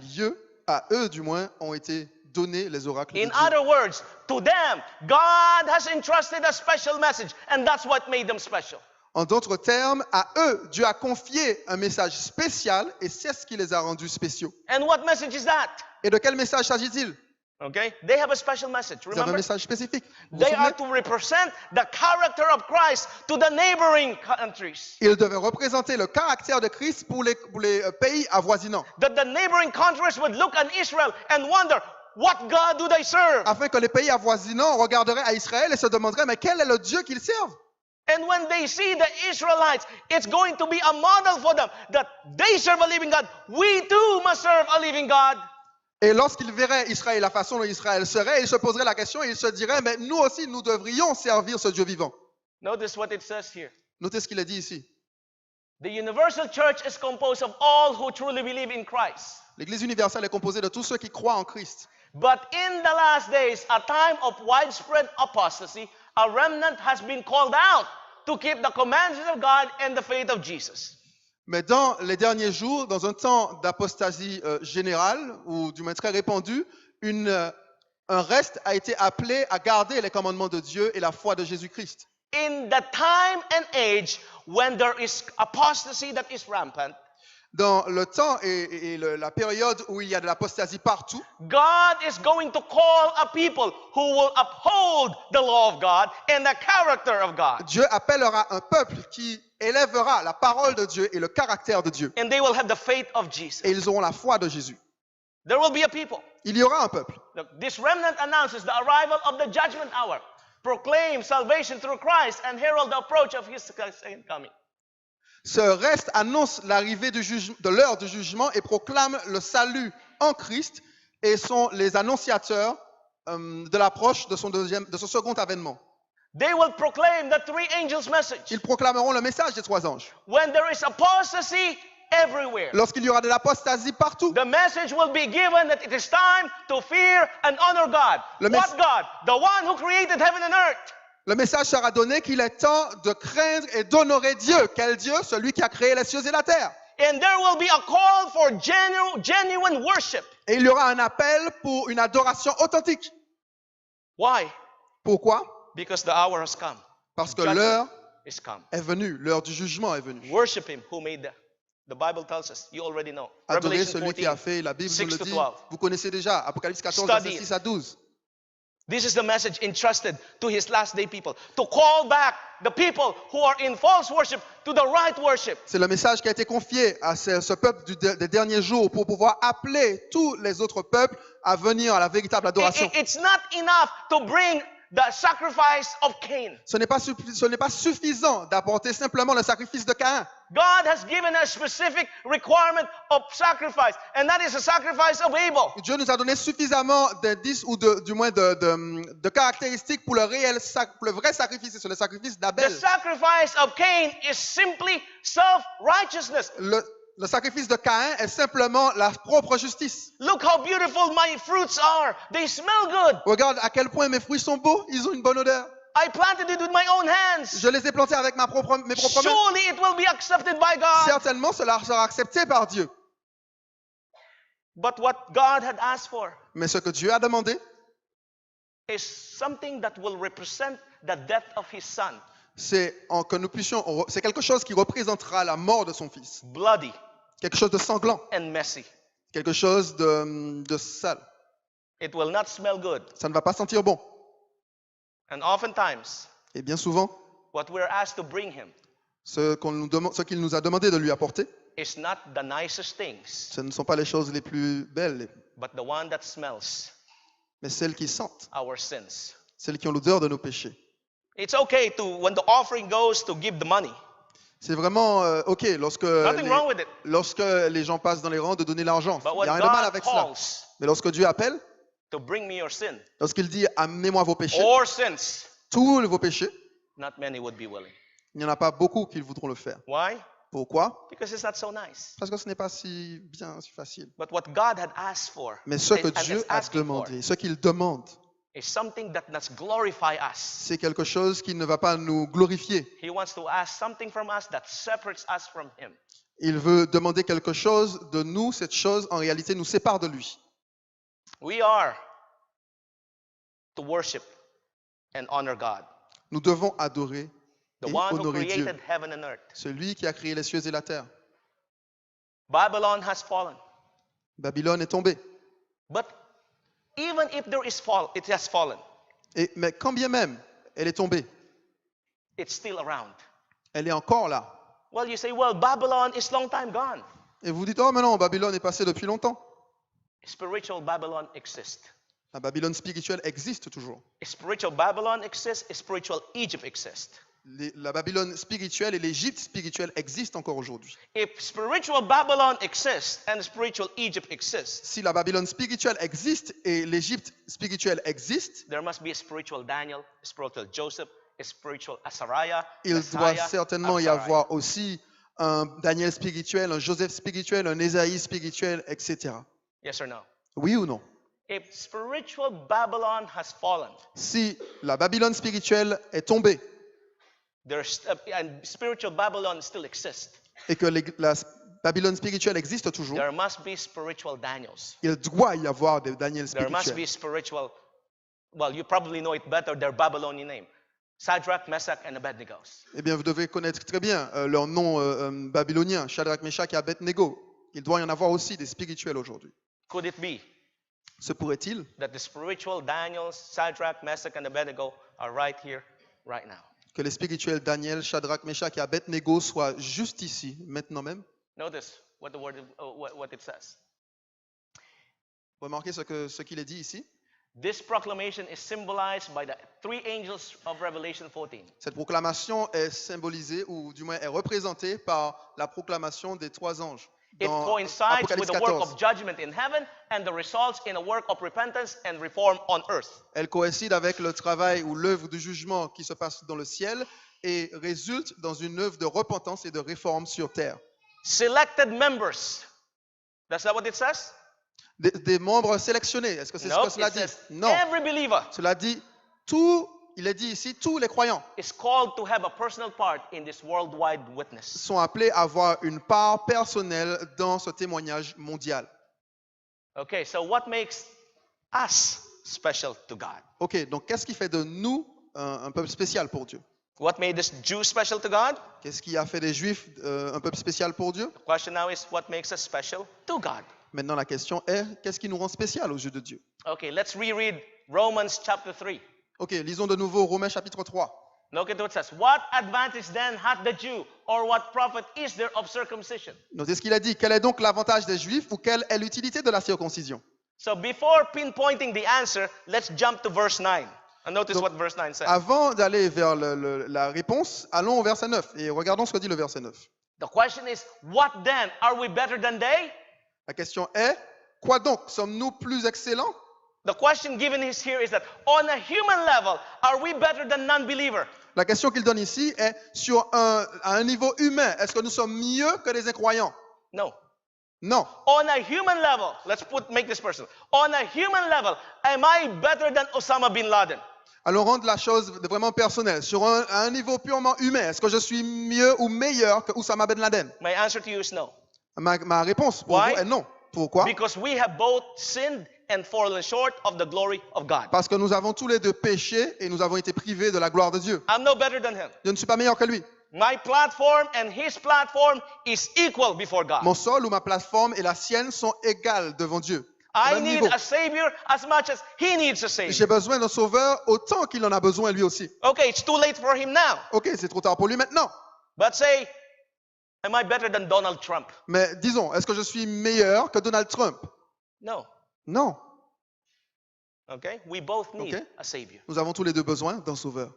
eux du moins, ont été donnés les oracles de In Dieu. other words, to them, God has entrusted a special message, and that's what made them special. En d'autres termes, à eux, Dieu a confié un message spécial et c'est ce qui les a rendus spéciaux. And what message is that? Et de quel message s'agit-il? Okay? They have a special message. Ils avaient un Remember? message spécifique. Vous vous They are souvenez? to represent the character of Christ to the neighboring countries. Ils devaient représenter le caractère de Christ pour les pays avoisinants, That the neighboring countries would look at Israel and wonder, what God do they serve? afin que les pays avoisinants regarderaient à Israël et se demanderaient, mais quel est le Dieu qu'ils servent? And when they see the Israelites, it's going to be a model for them that they serve a living God. We too must serve a living God. Et lorsqu'ils verraient Israël, la façon dont Israël serait, ils se poseraient la question et ils se diraient, mais nous aussi, nous devrions servir ce Dieu vivant. Notice what it says here. Notez ce qu'il est dit ici. The universal church is composed of all who truly believe in Christ. L'Église universelle est composée de tous ceux qui croient en Christ. But in the last days, a time of widespread apostasy, a remnant has been called out to keep the commandments of God and the faith of Jesus. Mais dans les derniers jours, dans un temps d'apostasie générale, ou du moins très répandue, un reste a été appelé à garder les commandements de Dieu et la foi de Jésus-Christ. In the time and age when there is apostasy that is rampant, Dans le temps et la période où il y a de l'apostasie partout, God is going to call a people who will uphold the law of God and the character of God. Dieu appellera un peuple qui élèvera la parole de Dieu et le caractère de Dieu. And they will have the faith of Jesus. Et ils auront la foi de Jésus. There will be a people. Il y aura un peuple. Look, this remnant announces the arrival of the judgment hour, proclaim salvation through Christ, and herald the approach of his second coming. Ce reste annonce l'arrivée de l'heure du jugement et proclame le salut en Christ et sont les annonciateurs de l'approche de son second avènement. They will proclaim the three angels' message. Ils proclameront le message des trois anges. When there is apostasy everywhere, Lorsqu'il y aura de l'apostasie partout, the message will be given that it is time to fear and honor God. Le What God? The one who created heaven and earth. le message sera donné qu'il est temps de craindre et d'honorer Dieu. Quel Dieu? Celui qui a créé les cieux et la terre. And there will be a call for genuine worship. Et il y aura un appel pour une adoration authentique. Why? Pourquoi? Because the hour has come. Parce que Judgment l'heure is come. est venue, l'heure du jugement est venue. Worship him who made The Bible tells us. You already know. Adorez Revelation celui qui a 14. fait, la Bible nous 6 le to dit. 12. Vous connaissez déjà, Apocalypse 14, Study verset it. 6 à 12. This is the message entrusted to his last day people. To call back the people who are in false worship to the right worship. C'est le message qui a été confié à ce peuple des derniers jours pour pouvoir appeler tous les autres peuples à venir à la véritable adoration. It's not enough to bring the sacrifice of Cain. Ce n'est pas suffisant d'apporter simplement le sacrifice de Caïn. God has given a specific requirement of sacrifice, and that is the sacrifice of Abel. Dieu nous a donné suffisamment d'indices ou du moins de caractéristiques pour le vrai sacrifice, et c'est le sacrifice The d'Abel. sacrifice of Cain is simply self-righteousness. Le sacrifice de Caïn est simplement la propre justice. Look how beautiful my fruits are. They smell good. Regarde à quel point mes fruits sont beaux, ils ont une bonne odeur. I planted it with my own hands. Je les ai plantés avec mes propres mains. Surely it will be accepted by God. Certainement, cela sera accepté par Dieu. But what God had asked for Mais ce que Dieu a demandé, is something that will represent the death of his son. c'est quelque chose qui représentera la mort de son fils. Bloody Quelque chose de sanglant, and messy. quelque chose de sale. It will not smell good. Ça ne va pas sentir bon. And oftentimes, Et bien souvent, what we're asked to bring him ce qu'il nous a demandé de lui apporter, is not the nicest things, ce ne sont pas les choses les plus belles, but the one that smells mais celles qui sentent, our sins. celles qui ont l'odeur de nos péchés. It's okay when the offering goes to give the money. C'est vraiment OK Nothing wrong with it. lorsque les gens passent dans les rangs de donner l'argent. But Il when n'y a rien de mal God avec cela. calls Mais lorsque Dieu appelle, to bring me your sin lorsqu'il dit « Amenez-moi vos péchés or sins, », tous vos péchés, not many would be willing. il n'y en a pas beaucoup qui voudront le faire. Why? Pourquoi? Because it's not so nice. Parce que ce n'est pas si bien, si facile. But what God had asked for, Mais ce que and Dieu is a asking for, demandé, ce qu'il demande, is something that does glorify us. c'est quelque chose qui ne va pas nous glorifier. He wants to ask something from us that separates us from Him. Il veut demander quelque chose de nous. Cette chose, en réalité, nous sépare de lui. We are to worship and honor God, Nous devons adorer the et one who honorer Dieu, created heaven and earth. celui qui a créé les cieux et la terre. Babylon has fallen. Babylone est tombée. But even if there is fall, it has fallen. Mais quand bien même elle est tombée, It's still around. elle est encore là. Well, you say, well, Babylon is long time gone. Et vous dites, oh mais non, Babylone est passée depuis longtemps. Spiritual Babylon exists. La Babylone spirituelle existe toujours. Spiritual Babylon exists. Spiritual Egypt exists. La Babylone spirituelle et l'Égypte spirituelle existent encore aujourd'hui. If spiritual Babylon exists and spiritual Egypt exists, Si la Babylone spirituelle existe et l'Égypte spirituelle existe, there must be a spiritual Daniel, a spiritual Joseph, a spiritual Azariah, il Messiah, doit certainement y Azariah. avoir aussi un Daniel spirituel, un Joseph spirituel, un Ésaïe spirituel, etc. Yes or no? Oui ou non? If spiritual Babylon has fallen, Si la Babylone spirituelle est tombée and spiritual Babylon still exists, et que la Babylone spirituelle existe toujours, there must be spiritual Daniels. il doit y avoir des Daniel There must spirituels. be spiritual, well, you probably know it better, their Babylonian name. Shadrach, Meshach, and Abednego. Eh bien, vous devez connaître très bien leur nom babylonien, Shadrach, Meshach et Abednego. Il doit y en avoir aussi des spirituels aujourd'hui. Could it be Se pourrait-il that the spiritual Daniels, Shadrach, Meshach, and Abednego are right here, right now? que les spirituels Daniel, Shadrach, Meshach et Abednego soient juste ici, maintenant même? Notice what the word, what it says. Remarquez ce qu'il est dit ici. This proclamation is symbolized by the three angels of Revelation 14. Cette proclamation est symbolisée, ou du moins est représentée par la proclamation des trois anges. It Dans coincides with Apocalypse the work 14. of judgment in heaven and the results in a work of repentance and reform on earth. Elle coïncide avec le travail ou l'œuvre de jugement qui se passe dans le ciel et résulte dans une œuvre de repentance et de réforme sur terre. Selected members. That's that what it says? Des membres sélectionnés. Est-ce que c'est ce que Nope, cela it dit? says Non. every believer Cela dit il est dit ici, tous les croyants is called to have a personal part in this worldwide witness. sont appelés à avoir une part personnelle dans ce témoignage mondial. Okay, so what makes us special to God? Ok, donc qu'est-ce qui fait de nous un peuple spécial pour Dieu? What made this Jew special to God? Qu'est-ce qui a fait des Juifs un peuple spécial pour Dieu? The question now is, what makes us special to God? Maintenant, la question est, qu'est-ce qui nous rend spécial aux yeux de Dieu? Okay, let's reread Romans chapter 3. Ok, lisons de nouveau Romains chapitre 3. Look at what it says. What advantage then hath the Jew, or what profit is there of circumcision? Notez ce qu'il a dit. Quel est donc l'avantage des Juifs ou quelle est l'utilité de la circoncision? So before pinpointing the answer, let's jump to verse 9. And notice Donc, what verse 9 says. Avant d'aller vers la réponse, allons au verset 9 et regardons ce que dit le verset 9. The question is, what then? Are we better than they? La question est, quoi donc? Sommes-nous plus excellents? The question given is here is that on a human level, are we better than non-believer? La question qu'il donne ici est à un niveau humain. Est-ce que nous sommes mieux que les incroyants? No. Non. On a human level, make this personal. On a human level, am I better than Osama bin Laden? Allons rendre la chose vraiment personnelle. À un niveau purement humain, est-ce que je suis mieux ou meilleur que Oussama Ben Laden? My answer to you is no. Ma réponse pour Why? vous est non. Pourquoi? Because we have both sinned and fallen short of the glory of God. Parce que nous avons tous les deux péché et nous avons été privés de la gloire de Dieu. I'm no better than him. Je ne suis pas meilleur que lui. My platform and his platform is equal before God. Mon sol ou ma plateforme et la sienne sont égales devant Dieu. Au I même need niveau. a savior as much as he needs a J'ai savior. besoin d'un sauveur autant qu'il en a besoin lui aussi. Okay, it's too late for him now. Ok, c'est trop tard pour lui maintenant. But say, am I better than Donald Trump? Mais disons, est-ce que je suis meilleur que Donald Trump? No. Non. Okay? We both need Okay. a savior. Nous avons tous les deux besoin d'un sauveur.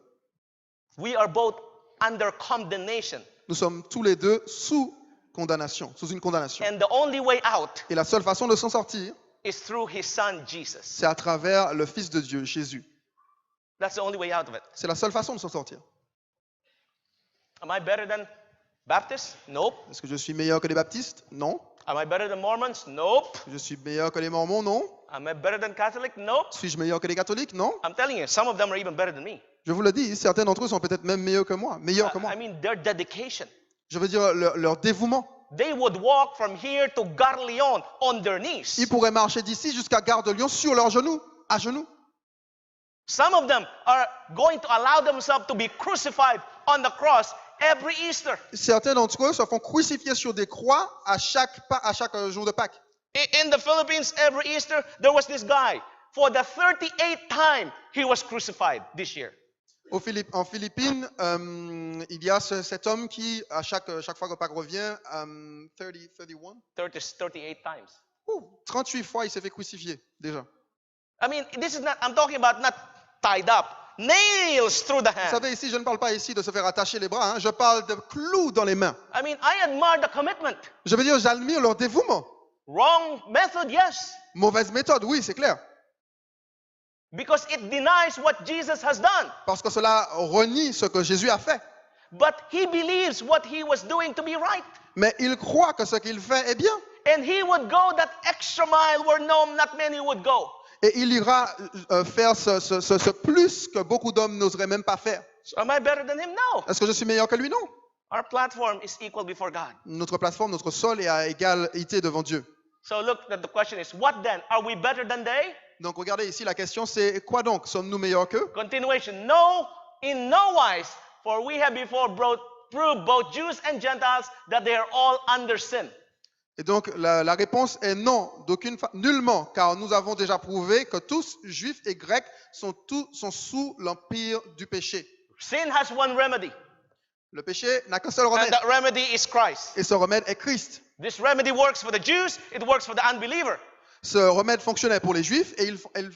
We are both under condemnation. Nous sommes tous les deux sous condamnation, sous une condamnation. And the only way out Et la seule façon de s'en sortir, is through his son Jesus. c'est à travers le Fils de Dieu, Jésus. That's the only way out of it. C'est la seule façon de s'en sortir. Am I better than Baptists? Nope. Est-ce que je suis meilleur que les baptistes? Non. Am I better than Mormons? Nope. Je suis meilleur que les mormons? Non. Am I better than Catholic? Nope. Suis-je meilleur que les catholiques? Non. I'm telling you, some of them are even better than me. Je vous le dis, certains d'entre eux sont peut-être même meilleurs que moi. Meilleurs que moi. I mean, their dedication. Je veux dire leur dévouement. They would walk from here to Garleon on their knees. Ils pourraient marcher d'ici jusqu'à Gare de Lyon sur leurs genoux, à genoux. Some of them are going to allow themselves to be crucified on the cross every Easter. Certains d'entre eux se font crucifier sur des croix à chaque jour de Pâques. In the Philippines, every Easter, there was this guy. For the 38th time, he was crucified this year. En Philippines, il y a cet homme qui, à chaque fois que Pâques revient, 38 times. 38 fois, il s'est fait crucifier, déjà. I mean, I'm talking about not tied up. Nails through the Vous hand. savez, ici, je ne parle pas ici de se faire attacher les bras, hein, je parle de clous dans les mains. I mean, I admire the commitment. Je veux dire, j'admire leur dévouement. Wrong method, yes. Mauvaise méthode, oui, c'est clair. Because it denies what Jesus has done. Parce que cela renie ce que Jésus a fait. But he believes what he was doing to be right. Mais il croit que ce qu'il fait est bien. And he would go that extra mile where not many would go. Et il ira faire ce plus que beaucoup d'hommes n'oseraient même pas faire. So am I better than him? No. Est-ce que je suis meilleur que lui? Non. Our platform is equal before God. Notre plateforme, notre sol est à égalité devant Dieu. So look, the question is, what then? Are we better than they? Donc regardez ici, la question c'est quoi donc? Sommes-nous meilleurs qu'eux? Continuation. No, in no wise, for we have before proved both Jews and Gentiles that they are all under sin. Et donc la réponse est non, nullement, car nous avons déjà prouvé que tous, juifs et grecs, sont sous l'empire du péché. Sin has one remedy, Le péché n'a qu'un seul and remède, that remedy is Christ. et ce remède est Christ. This remedy works for the Jews, it works for the unbeliever. Ce remède fonctionnait pour les juifs et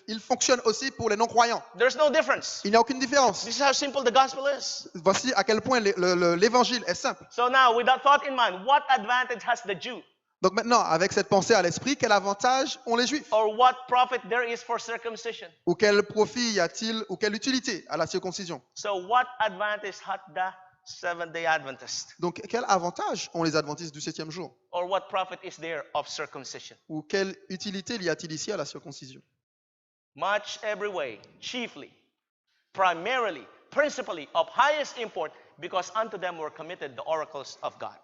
il fonctionne aussi pour les non-croyants. There's no difference. Il n'y a aucune différence. This is how simple the gospel is. Voici à quel point l'évangile est simple. So now, with that thought in mind, what advantage has the Jew? Donc maintenant, avec cette pensée à l'esprit, quel avantage ont les juifs? Or what profit there is for circumcision? Ou quel profit y a-t-il, ou quelle utilité à la circoncision? So what advantage had the Seventh-day Adventist? Donc quel avantage ont les adventistes du 7e jour? Or what profit is there of circumcision? Ou quelle utilité y a-t-il ici à la circoncision? Much every way, chiefly, primarily, principally, of highest import, because unto them were committed the oracles of God.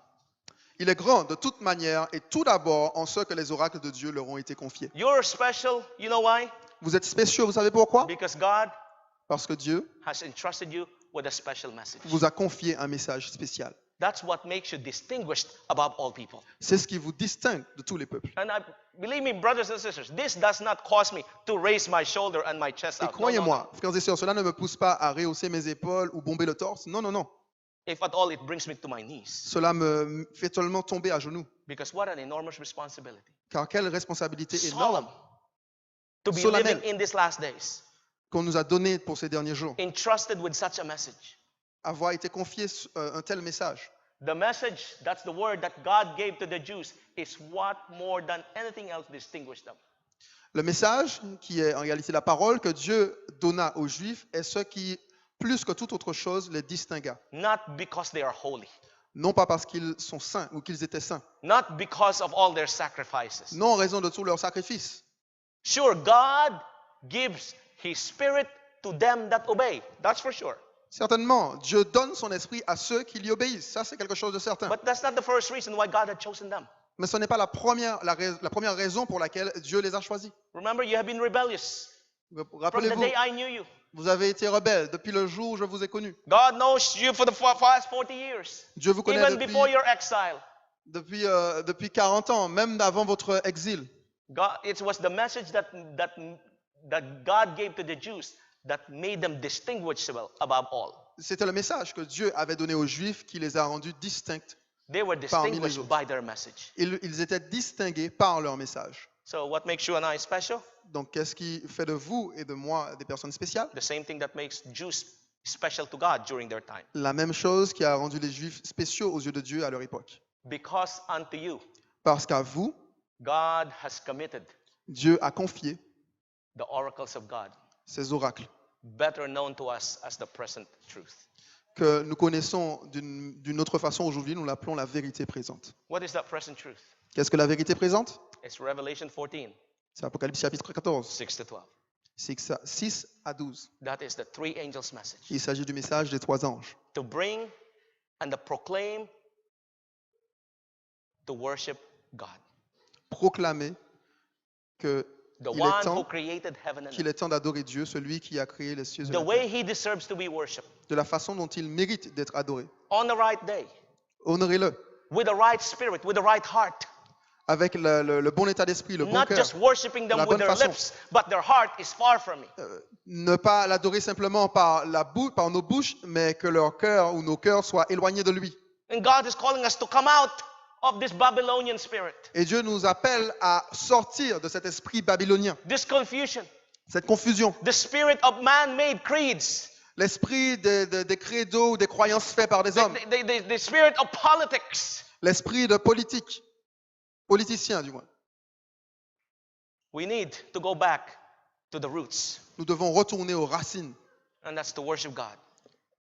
Il est grand de toute manière et tout d'abord en ce que les oracles de Dieu leur ont été confiés. You're special, you know why? Vous êtes spéciaux, vous savez pourquoi? Because God Parce que Dieu has entrusted you with a special message. vous a confié un message spécial. That's what makes you distinguished above all people. C'est ce qui vous distingue de tous les peuples. And believe me, brothers and sisters, this does not cause me to raise my shoulder and my chest Et out. No, no, no. croyez-moi, frères et sœurs, cela ne me pousse pas à rehausser mes épaules ou bomber le torse. Non, non, non. If at all, it brings me to my knees. Cela me fait seulement tomber à genoux. Because what an enormous responsibility. Car quelle responsabilité Solemn. énorme To be Solennel. living in these last days. qu'on nous a donnée pour ces derniers jours. Entrusted with such a message. Avoir été confié un tel message. The message, that's the word that God gave to the Jews, is what more than anything else distinguished them. Le message, qui est en réalité la parole que Dieu donna aux Juifs, est ce qui, plus que toute autre chose, les distingua. Not because they are holy. Non pas parce qu'ils sont saints ou qu'ils étaient saints. Not because of all their sacrifices. Non en raison de tous leurs sacrifices. Sure, God gives His Spirit to them that obey. That's for sure. Certainement, Dieu donne son esprit à ceux qui lui obéissent. Ça, c'est quelque chose de certain. But that's not the first reason why God had chosen them. Mais ce n'est pas la première raison pour laquelle Dieu les a choisis. Remember, you have been rebellious from the Rappelez-vous, day I knew you. vous avez été rebelles depuis le jour où je vous ai connu. God knows you for the past 40 years. Dieu vous connaît Even before your exile. depuis 40 ans, même avant votre exil. It was the message that God gave to the Jews that made them distinguishable above all. C'était le message que Dieu avait donné aux Juifs qui les a rendus distincts. They were Parmi les distinguished autres. by their message. Ils étaient distingués par leur message. So what makes you and I special? Donc, qu'est-ce qui fait de vous et de moi des personnes spéciales? The same thing that makes Jews special to God during their time. La même chose qui a rendu les Juifs spéciaux aux yeux de Dieu à leur époque. Because unto you, Parce qu'à vous, God has committed Dieu a confié the oracles of God, ces oracles better known to us as the present truth. que nous connaissons d'une autre façon aujourd'hui, nous l'appelons la vérité présente. What is that present truth? Qu'est-ce que la vérité présente? It's Revelation 14, C'est Apocalypse chapitre 14, 6 to 12. 6 à 12. That is the three angels' message. Il s'agit du message des 3 anges. To bring and to proclaim to worship God. Proclamer que The il est one who temps created heaven and qu'il earth. est temps d'adorer Dieu, celui qui a créé les cieux et The la way terre, he deserves to be worshipped. de la façon dont il mérite d'être adoré. On the right day. Honorez-le With the right spirit, with the right heart. avec le bon état d'esprit, le bon Not cœur. just worshiping them la with bonne their façon. lips, but their heart is far from me. Ne pas l'adorer simplement par nos bouches, mais que leur cœur ou nos cœurs soient éloignés de lui. And God is calling us to come out of this Babylonian spirit, Et Dieu nous appelle à sortir de cet esprit babylonien, this confusion, cette confusion, the spirit of man-made creeds, l'esprit des credos, des croyances faites par des hommes, the spirit of politics. l'esprit de politique, politicien du moins. We need to go back to the roots, Nous devons retourner aux racines. and that's to worship God.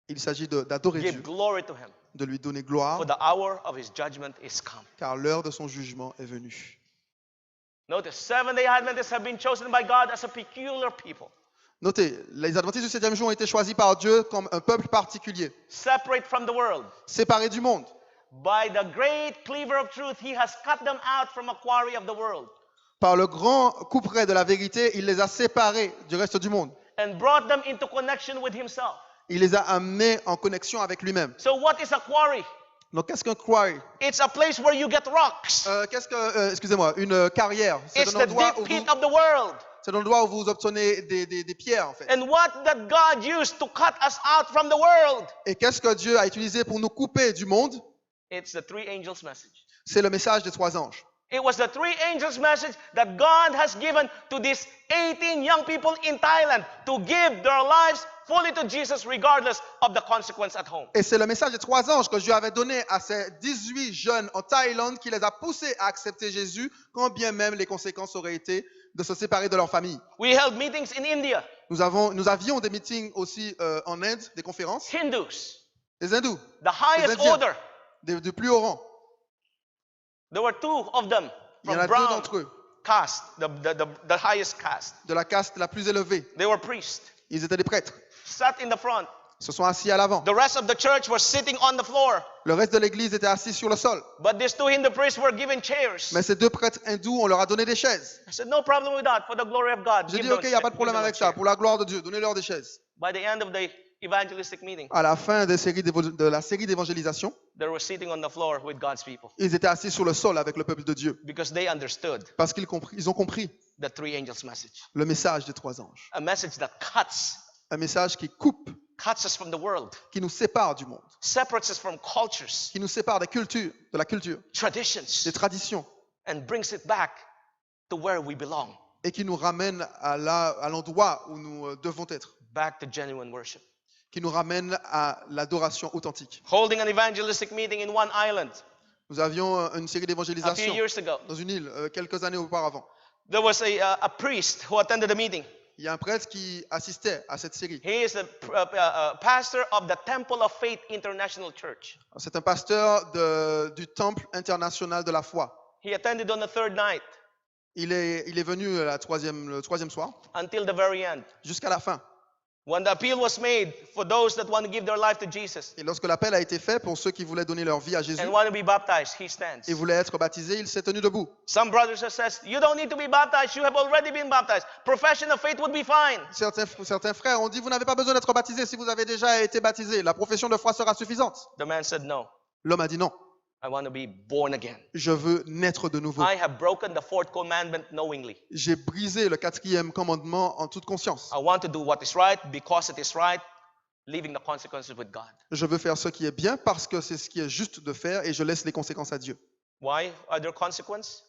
Il s'agit d'adorer Give Dieu, glory to Him, de lui donner gloire, for the hour of His judgment is come. car l'heure de son jugement est venue. Notice, Seventh-day Adventists have been chosen by God as a peculiar people, Notez, les adventistes du 7e jour ont été choisis par Dieu comme un peuple particulier, separate from the world. séparés du monde. By the great cleaver of truth, He has cut them out from a quarry of the world Par le grand couperet de la vérité, il les a séparés du reste du monde. and brought them into connection with Himself. Il les a amenés en connexion avec lui-même. So what is a quarry? Donc, qu'est-ce qu'un quarry? It's a place where you get rocks. Excusez-moi, une carrière. It's the deep pit of the world. C'est l'endroit où vous obtenez des pierres, en fait. And what did God use to cut us out from the world? Et qu'est-ce que Dieu a utilisé pour nous couper du monde? It's the three angels' message. C'est le message des 3 anges. It was the three angels' message that God has given to these 18 young people in Thailand to give their lives fully to Jesus regardless of the consequence at home. Et c'est le message des 3 anges que Dieu avait donné à ces 18 jeunes en Thaïlande qui les a poussés à accepter Jésus, quand bien même les conséquences auraient été de se séparer de leur famille. We held meetings in India, Nous avions des meetings aussi en Inde, des conférences, Hindus, des hindous, the highest Indiens. order. du plus haut rang. There were two of them Il y en from a 2 brown d'entre eux, caste, the highest caste. de la caste la plus élevée. They were priests, Ils étaient des prêtres. sat in the front. Ils se sont assis à l'avant. The rest of the church was sitting on the floor. Le reste de l'église était assis sur le sol. But these two Hindu priests were given chairs. Mais ces 2 prêtres hindous, on leur a donné des chaises. I said, no problem with that. For the glory of God. J'ai Give dit, them OK, il n'y a pas de problème give them a avec ça. chair. Pour la gloire de Dieu, donnez-leur des chaises. By the end of the evangelistic meeting, À la fin de la série d'évangélisation, they were sitting on the floor with God's people ils étaient assis sur le sol avec le peuple de Dieu because they understood parce ils ont compris the three angels' message. le message des 3 anges. A message that cuts Un message qui coupe, us from the world, qui nous sépare du monde, separates us from cultures, qui nous sépare des cultures, de la culture, traditions, des traditions, and brings it back to where we belong, et qui nous ramène à l'endroit où nous devons être, back to genuine worship. qui nous ramène à l'adoration authentique. Holding an evangelistic meeting in one island Nous avions une série a few d'évangélisation years ago. dans une île quelques années auparavant. There was a priest who attended the meeting. Il y a un prêtre qui assistait à cette série. He is the pastor of the Temple of Faith International Church. C'est un pasteur du Temple international de la foi. He attended on the third night Il est venu le troisième soir, until the very end. jusqu'à la fin. When the appeal was made for those that want to give their life to Jesus Et lorsque l'appel a été fait pour ceux qui voulaient donner leur vie à Jésus and want to be baptized, he stands. et voulaient être baptisés, il s'est tenu debout. Some brothers have said, you don't need to be baptized, you have already been baptized. Profession of faith would be fine. Certains frères ont dit, vous n'avez pas besoin d'être baptisés si vous avez déjà été baptisés. La profession de foi sera suffisante. The man said, no, L'homme a dit non, I want to be born again. je veux naître de nouveau. I have broken the fourth commandment knowingly. J'ai brisé le 4e commandement en toute conscience. I want to do what is right because it is right, leaving the consequences with God. Je veux faire ce qui est bien parce que c'est ce qui est juste de faire et je laisse les conséquences à Dieu. Why are there consequences?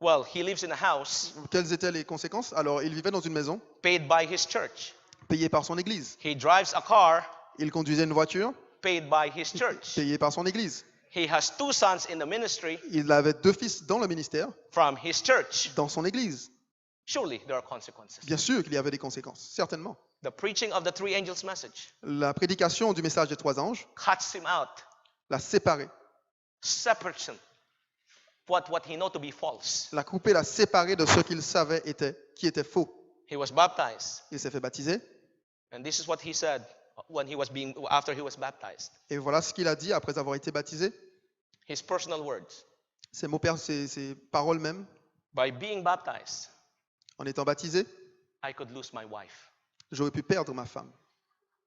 Well, he lives in a house Quelles étaient les conséquences? Alors, il vivait dans une maison paid by his church. payée par son église. He drives a car Il conduisait une voiture paid by his church. payée par son église. He has two sons in the ministry Il avait 2 fils dans le ministère, from his church. dans son église. Surely there are consequences. Bien sûr qu'il y avait des conséquences, certainement. The preaching of the three angels' message La prédication du message des 3 anges cuts him out, l'a séparé, separates him what he know to be false. l'a coupé, l'a séparé de ce qu'il savait qui était faux. He was baptized, Il s'est fait baptiser and this is what he said after he was baptized. et voilà ce qu'il a dit après avoir été baptisé. His personal words. Ses paroles même. By being baptized, En étant baptisé, I could lose my wife. j'aurais pu perdre ma femme.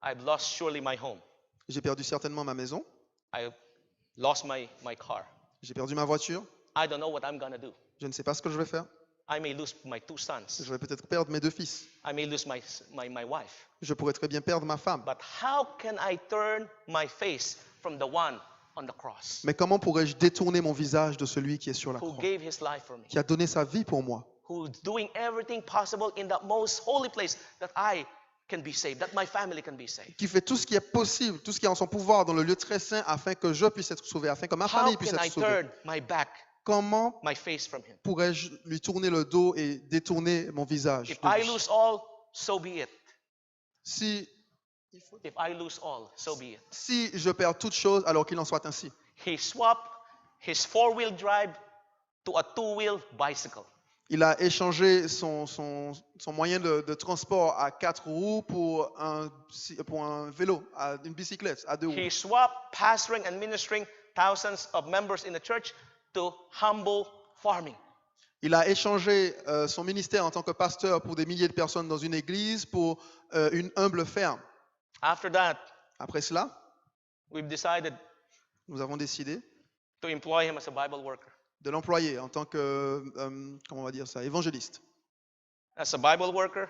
I've lost surely my home. J'ai perdu certainement ma maison. I lost my car. J'ai perdu ma voiture. I don't know what I'm going to do. Je ne sais pas ce que je vais faire. I may lose my two sons. Je vais peut-être perdre mes 2 fils. I may lose my wife. Je pourrais très bien perdre ma femme. But how can I turn my face from the one on the cross Mais comment pourrais-je détourner mon visage de celui qui est sur la who croix, gave his life for me, qui a donné sa vie pour moi, who's doing everything possible in the most holy place that I can be saved, that my family can be saved? qui fait tout ce qui est possible, tout ce qui est en son pouvoir dans le lieu très saint afin que je puisse être sauvé, afin que ma How famille puisse can I être sauvée. turn my back, Comment my face from him? pourrais-je lui tourner le dos et détourner mon visage If de I lui? lose all, so be it. Si If I lose all, so be it. Si je perds toute chose, alors qu'il en soit ainsi. He swapped his four-wheel drive to a two-wheel bicycle. Il a échangé son moyen de transport à 4 roues pour un vélo, une bicyclette à 2 roues. He swapped pastoring and ministering thousands of members in the church to humble farming. Il a échangé son ministère en tant que pasteur pour des milliers de personnes dans une église pour une humble ferme. After that, Après cela, we've decided nous avons décidé to employ him as a Bible worker. de l'employer en tant que, comment on va dire ça, évangéliste. As a Bible worker,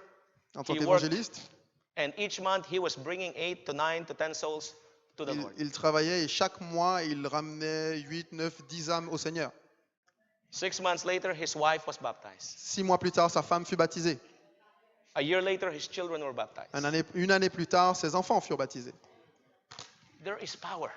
En tant He qu'évangéliste, and each month he was bringing 8 to 9 to 10 souls to the Lord. il travaillait et chaque mois, il ramenait 8, 9, 10 âmes au Seigneur. 6 months later, his wife was baptized. 6 mois plus tard, sa femme fut baptisée. A year later, his children were baptized. Une année plus tard, ses enfants furent baptisés. There is power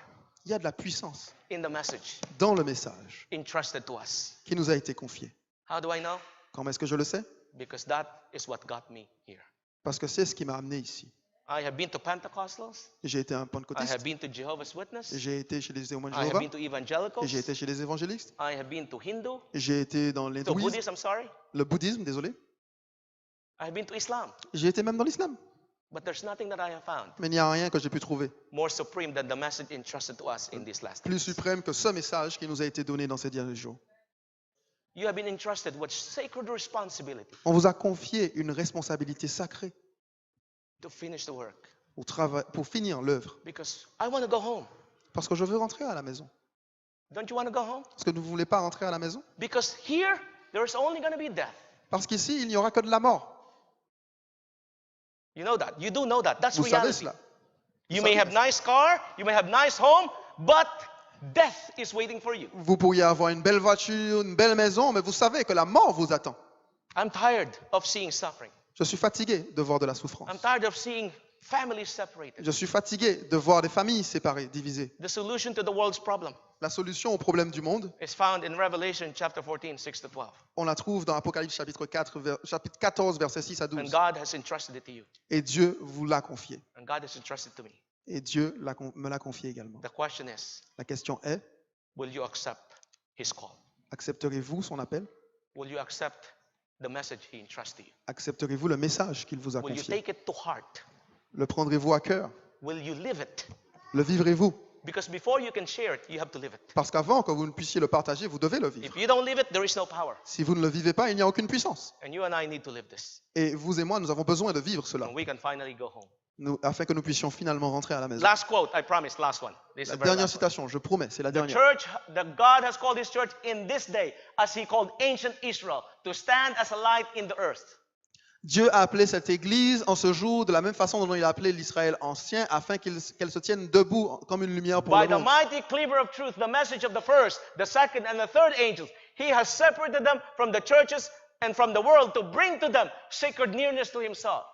Il y a de la puissance in the message dans le message entrusted to us. qui nous a été confié. How do I know? Comment est-ce que je le sais? Because that is what got me here. Parce que c'est ce qui m'a amené ici. I have been to Pentecostals. J'ai été un I pentecôtiste, have been to Jehovah's Witness. j'ai été chez les témoins de I have Jéhovah, been to evangelicals. j'ai été chez les évangélistes, I have been to Hindu, j'ai été dans to l'hindouisme, Buddhism, I'm sorry. le bouddhisme, désolé, I have been to Islam. j'ai été même dans l'islam. But there's nothing that I have found Mais il n'y a rien que j'ai pu trouver more supreme than the message entrusted to us in these last plus days. suprême que ce message qui nous a été donné dans ces derniers jours. You have been entrusted with sacred responsibility On vous a confié une responsabilité sacrée to finish the work pour finir l'œuvre. because I want to go home. Parce que je veux rentrer à la maison. Don't you want to go home? Est-ce que vous ne voulez pas rentrer à la maison? Because here, there's only going to be death. Parce qu'ici, il n'y aura que de la mort. You know that. You do know that. That's Vous savez reality. cela. You may have nice car, you may have nice home, but death is waiting for you. Vous pourriez avoir une belle voiture, une belle maison, mais vous savez que la mort vous attend. I'm tired of seeing suffering. Je suis fatigué de voir de la souffrance. I'm tired of seeing families separated. Je suis fatigué de voir des familles séparées, divisées. The solution to the world's problem La solution au problème du monde, is found in Revelation chapter 14, 6 to 12. on la trouve dans Apocalypse chapitre 14, versets 6 à And 12. God has entrusted it to you. Et Dieu vous l'a confié. And God has entrusted to me. Et Dieu me l'a confié également. The question is, La question est, will you accept his call? accepterez-vous son appel? Will you accept the message he entrusts to you? Accepterez-vous le message qu'il vous a Will you confié? take it to heart? Le prendrez-vous à cœur? Will you live it? Le vivrez-vous? Because before you can share it, you have to live it. Parce qu'avant que vous ne puissiez le partager, vous devez le vivre. If you don't live it, there is no power. Si vous ne le vivez pas, il n'y a aucune puissance. And you and I need to live this. Et vous et moi, nous avons besoin de vivre cela, And we can finally go home. afin que nous puissions finalement rentrer à la maison. Last quote, I promise, last one. This is La the very dernière last one. citation, je promets, c'est la The dernière. church, that God has called his church in this day, as he called ancient Israel, to stand as a light in the earth. Dieu a appelé cette église en ce jour de la même façon dont il a appelé l'Israël ancien, afin qu'elle se tienne debout comme une lumière pour By le the monde. mighty cleaver of truth, the message of the first, the second, and the third angels, he has separated them from the churches and from the world to bring to them sacred nearness to himself.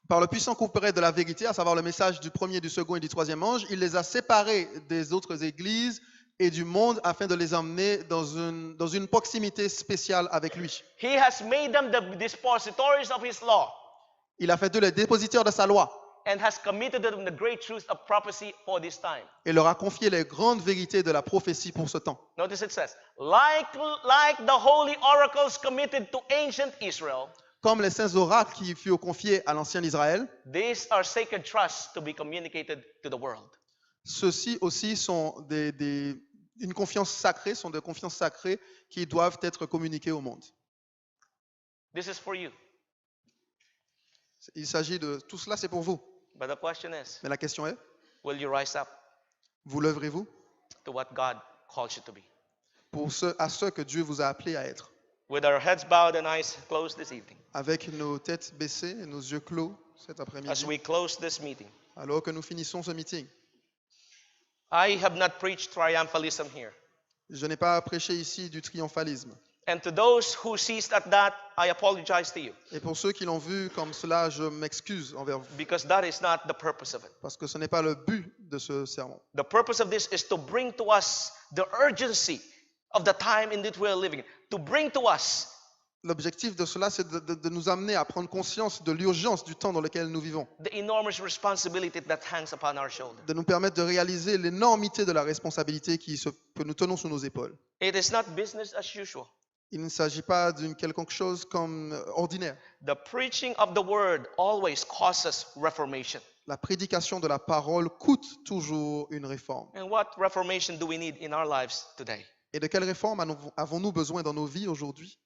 Par le puissant couperet de la vérité, à savoir le message du premier, du second et du troisième ange, il les a séparés des autres églises et du monde afin de les emmener dans une proximité spéciale avec lui. He has made them the depositories of his law Il a fait d'eux les dépositaires de sa loi and has committed to them the great truth of prophecy for this time. et leur a confié les grandes vérités de la prophétie pour ce temps. Notice it says, like the holy oracles committed to ancient Israel, Comme les saints oracles qui furent confiés à l'ancien Israël, these are sacred trusts to be communicated to the world. ceux-ci aussi sont une confiance sacrée, sont des confiances sacrées qui doivent être communiquées au monde. This is for you. Il s'agit de tout cela, c'est pour vous. But the question is, Mais la question est, will you rise up vous lèverez-vous to what God calls you to be? à ce que Dieu vous a appelé à être, With our heads bowed and eyes closed this evening, avec nos têtes baissées et nos yeux clos cet as après-midi, we close this meeting, alors que nous finissons ce meeting. I have not preached triumphalism here. Je n'ai pas prêché ici du triomphalisme. And to those who ceased at that, I apologize to you, Et pour ceux qui l'ont vu comme cela, je m'excuse envers vous, because that is not the purpose of it. parce que ce n'est pas le but de ce sermon. The purpose of this is to bring to us the urgency of the time in which we are living, to bring to us L'objectif de cela, c'est de nous amener à prendre conscience de l'urgence du temps dans lequel nous vivons, the enormous responsibility that hangs upon our shoulder. de nous permettre de réaliser l'énormité de la responsabilité que nous tenons sur nos épaules. It is not business as usual. Il ne s'agit pas d'une quelconque chose comme ordinaire. The preaching of the word always causes reformation. La prédication de la parole coûte toujours une réforme. And what reformation do we need in our lives today? Et de quelle réforme avons-nous besoin dans nos vies aujourd'hui,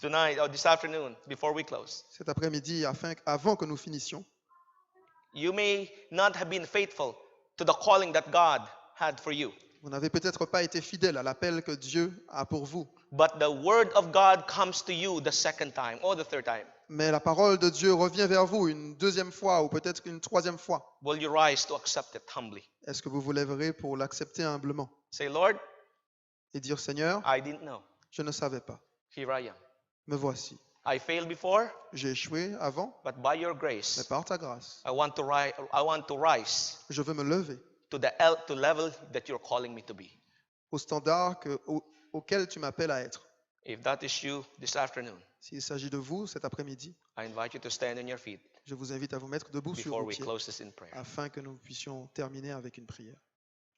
Tonight or this afternoon, before we close, cet après-midi, avant que nous finissions? you may not have been faithful to the calling that God had for you, Vous n'avez peut-être pas été fidèle à l'appel que Dieu a pour vous, but the word of God comes to you the second time or the third time. mais la parole de Dieu revient vers vous une deuxième fois ou peut-être une troisième fois. Will you rise to accept it humbly? Est-ce que vous vous lèverez pour l'accepter humblement Say, Lord, et dire, Seigneur, I didn't know. je ne savais pas, Here I am. me voici. I failed before, J'ai échoué avant, but by your mais grace, par ta grâce, I want to rise je veux me lever to the level that you're calling me to be. au standard auquel tu m'appelles à être. If that is you this afternoon, S'il s'agit de vous cet après-midi, I invite you to stand on your feet je vous invite à vous mettre debout sur before vos we pieds close this in prayer. afin que nous puissions terminer avec une prière.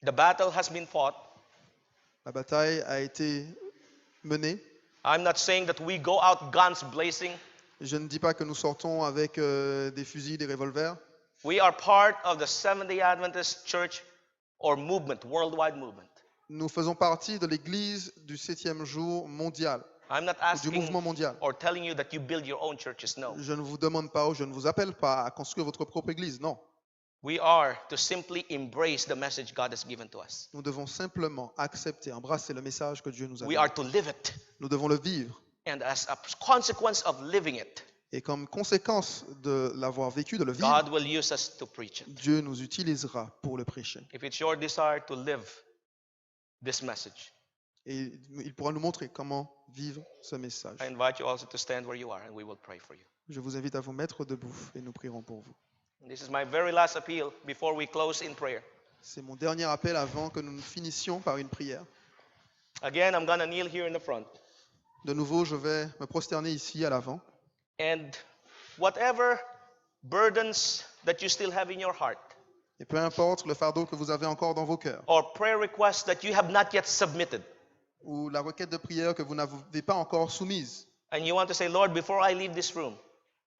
The battle has been fought. La bataille a été menée. I'm not saying that we go out guns blazing. Je ne dis pas que nous sortons avec des fusils, des revolvers. We are part of the Seventh-day Adventist Church or movement, worldwide movement. Nous faisons partie de l'Église du 7e jour mondial. I'm not du asking mouvement mondial. or telling you that you build your own churches. No. Je ne vous demande pas ou je ne vous appelle pas à construire votre propre église. Non. We are to simply embrace the message God has given to us. Nous devons simplement accepter, embrasser le message que Dieu nous a We donné. are to live it. Nous devons le vivre. And as a consequence of living it, Et comme conséquence de l'avoir vécu, de le vivre, God will use us to preach it. Dieu nous utilisera pour le prêcher. If it's your desire to live this message, Et il pourra nous montrer comment vivre ce message. I invite you also to stand where you are and we will pray for you. Je vous invite à vous mettre debout et nous prierons pour vous. This is my very last appeal before we close in prayer. C'est mon dernier appel avant que nous finissions par une prière. Again, I'm going to kneel here in the front. De nouveau, je vais me prosterner ici à l'avant. And whatever burdens that you still have in your heart, Et peu importe le fardeau que vous avez encore dans vos cœurs, or prayer requests that you have not yet submitted, ou la requête de prière que vous n'avez pas encore soumise, and you want to say, Lord, before I leave this room,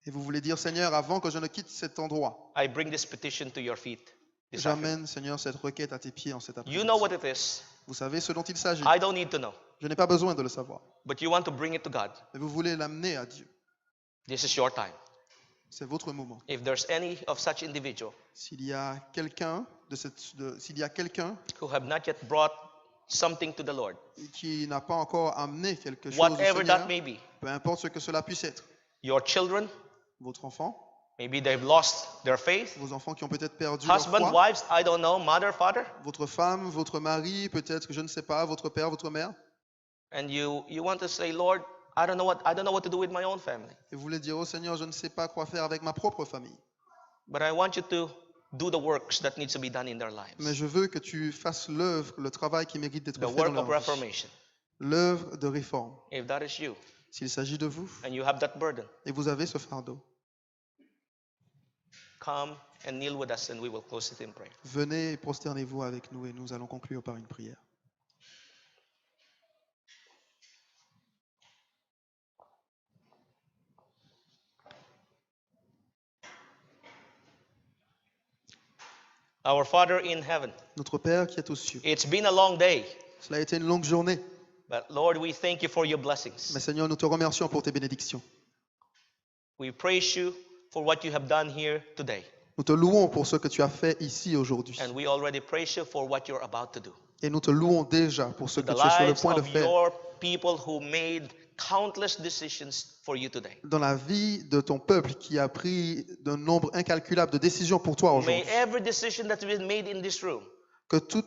et vous voulez dire, Seigneur, avant que je ne quitte cet endroit, I bring this petition to your feet this afternoon. j'amène, Seigneur, cette requête à tes pieds en cet You après-midi. know what it is. Vous savez ce dont il s'agit. I don't need to know. Je n'ai pas besoin de le savoir. But you want to bring it to God. Mais vous voulez l'amener à Dieu. This is your time. C'est votre moment. If there's any of such individual S'il y a quelqu'un who have not yet brought something to the Lord, qui n'a pas encore amené quelque chose au whatever that Seigneur, may be, peu importe ce que cela puisse être, your children, votre enfant, maybe they've lost their faith, vos enfants qui ont peut-être perdu leur husband, foi, wives, I don't know, mother, father, votre femme, votre mari, peut-être que je ne sais pas, votre père, votre mère, and you want to say, Lord, I don't know what to do with my own family, et vous voulez dire, oh Seigneur, je ne sais pas quoi faire avec ma propre famille, but I want you to do the works that needs to be done in their mais lives. je veux que tu fasses l'œuvre, le travail qui mérite d'être The fait dans work leur of vie. reformation. L'œuvre de réforme. If that is you, S'il s'agit de vous, and you have that burden, et vous avez ce fardeau, come and kneel with us and we will close it in prayer. venez et prosternez-vous avec nous et nous allons conclure par une prière. Our Father in heaven, Notre Père qui est aux cieux, it's been a long day, cela a été une longue journée, but Lord, we thank you for your blessings. mais Seigneur, nous te remercions pour tes bénédictions. We praise you for what you have done here today. Nous te louons pour ce que tu as fait ici aujourd'hui. And we already praise you for what you're about to do. Et nous te louons déjà pour ce To que the tu es sur le lives point de of faire your people who made countless decisions for you today. dans la vie de ton peuple qui a pris un nombre incalculable de décisions pour toi aujourd'hui. May every decision that's been made in this room Que toute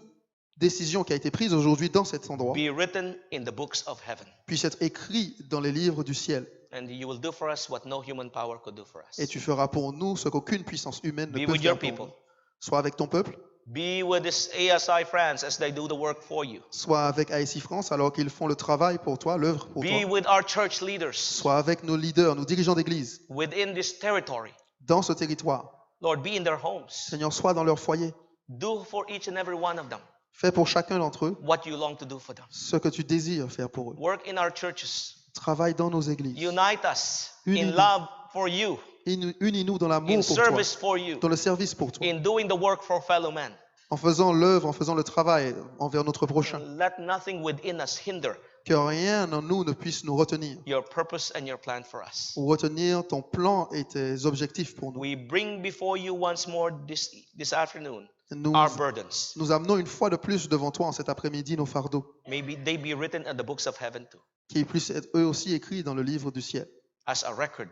décision qui a été prise aujourd'hui dans cet endroit be written in the books of heaven. puisse être écrite dans les livres du ciel. And you will do for us what no human power could do for us. Et tu feras pour nous ce qu'aucune puissance humaine ne Be peut with faire your pour people. nous. Soit avec ton peuple, Be with this ASI France as they do the work for you. soit avec ASI France alors qu'ils font le travail pour toi, l'œuvre pour Be toi. with our church leaders Soit avec nos leaders, nos dirigeants d'église, within this territory. dans ce territoire. Lord, be in their homes. Seigneur, sois dans leur foyer. Do for each and every one of them Fais pour chacun d'entre eux what you long to do for them. ce que tu désires faire pour eux. Work in our churches. Travaille dans nos églises. Unite us Unis-nous. in love for you, Unis-nous dans in l'amour pour toi, service for you, dans le service pour toi, in doing the work for fellow men. en faisant l'œuvre, en faisant le travail envers notre prochain. Let nothing within us hinder Que rien en nous ne puisse nous retenir your purpose and your plan for us. ou retenir ton plan et tes objectifs pour nous. We bring before you once more this afternoon Nous, our burdens. nous amenons une fois de plus devant toi en cet après-midi nos fardeaux, Maybe they be written in the books of heaven too, qu'ils puissent être eux aussi écrits dans le livre du ciel, as a record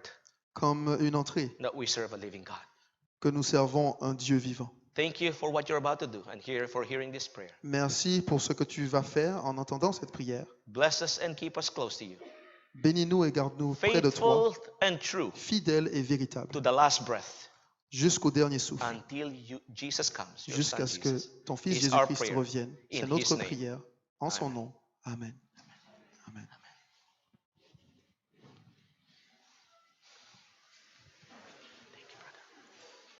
comme une entrée that we serve a living God. que nous servons un Dieu vivant. Thank you for what you're about to do and for hearing this prayer. Merci pour ce que tu vas faire en entendant cette prière. Bless us and keep us close to you. Bénis-nous et garde-nous près de toi, Faithful and true fidèles et véritables, to the last breath jusqu'au dernier souffle, until Jesus comes, your jusqu'à son ce que Jesus. ton Fils Is our Jésus-Christ prayer revienne. in C'est notre His name. prière en son Amen. nom. Amen.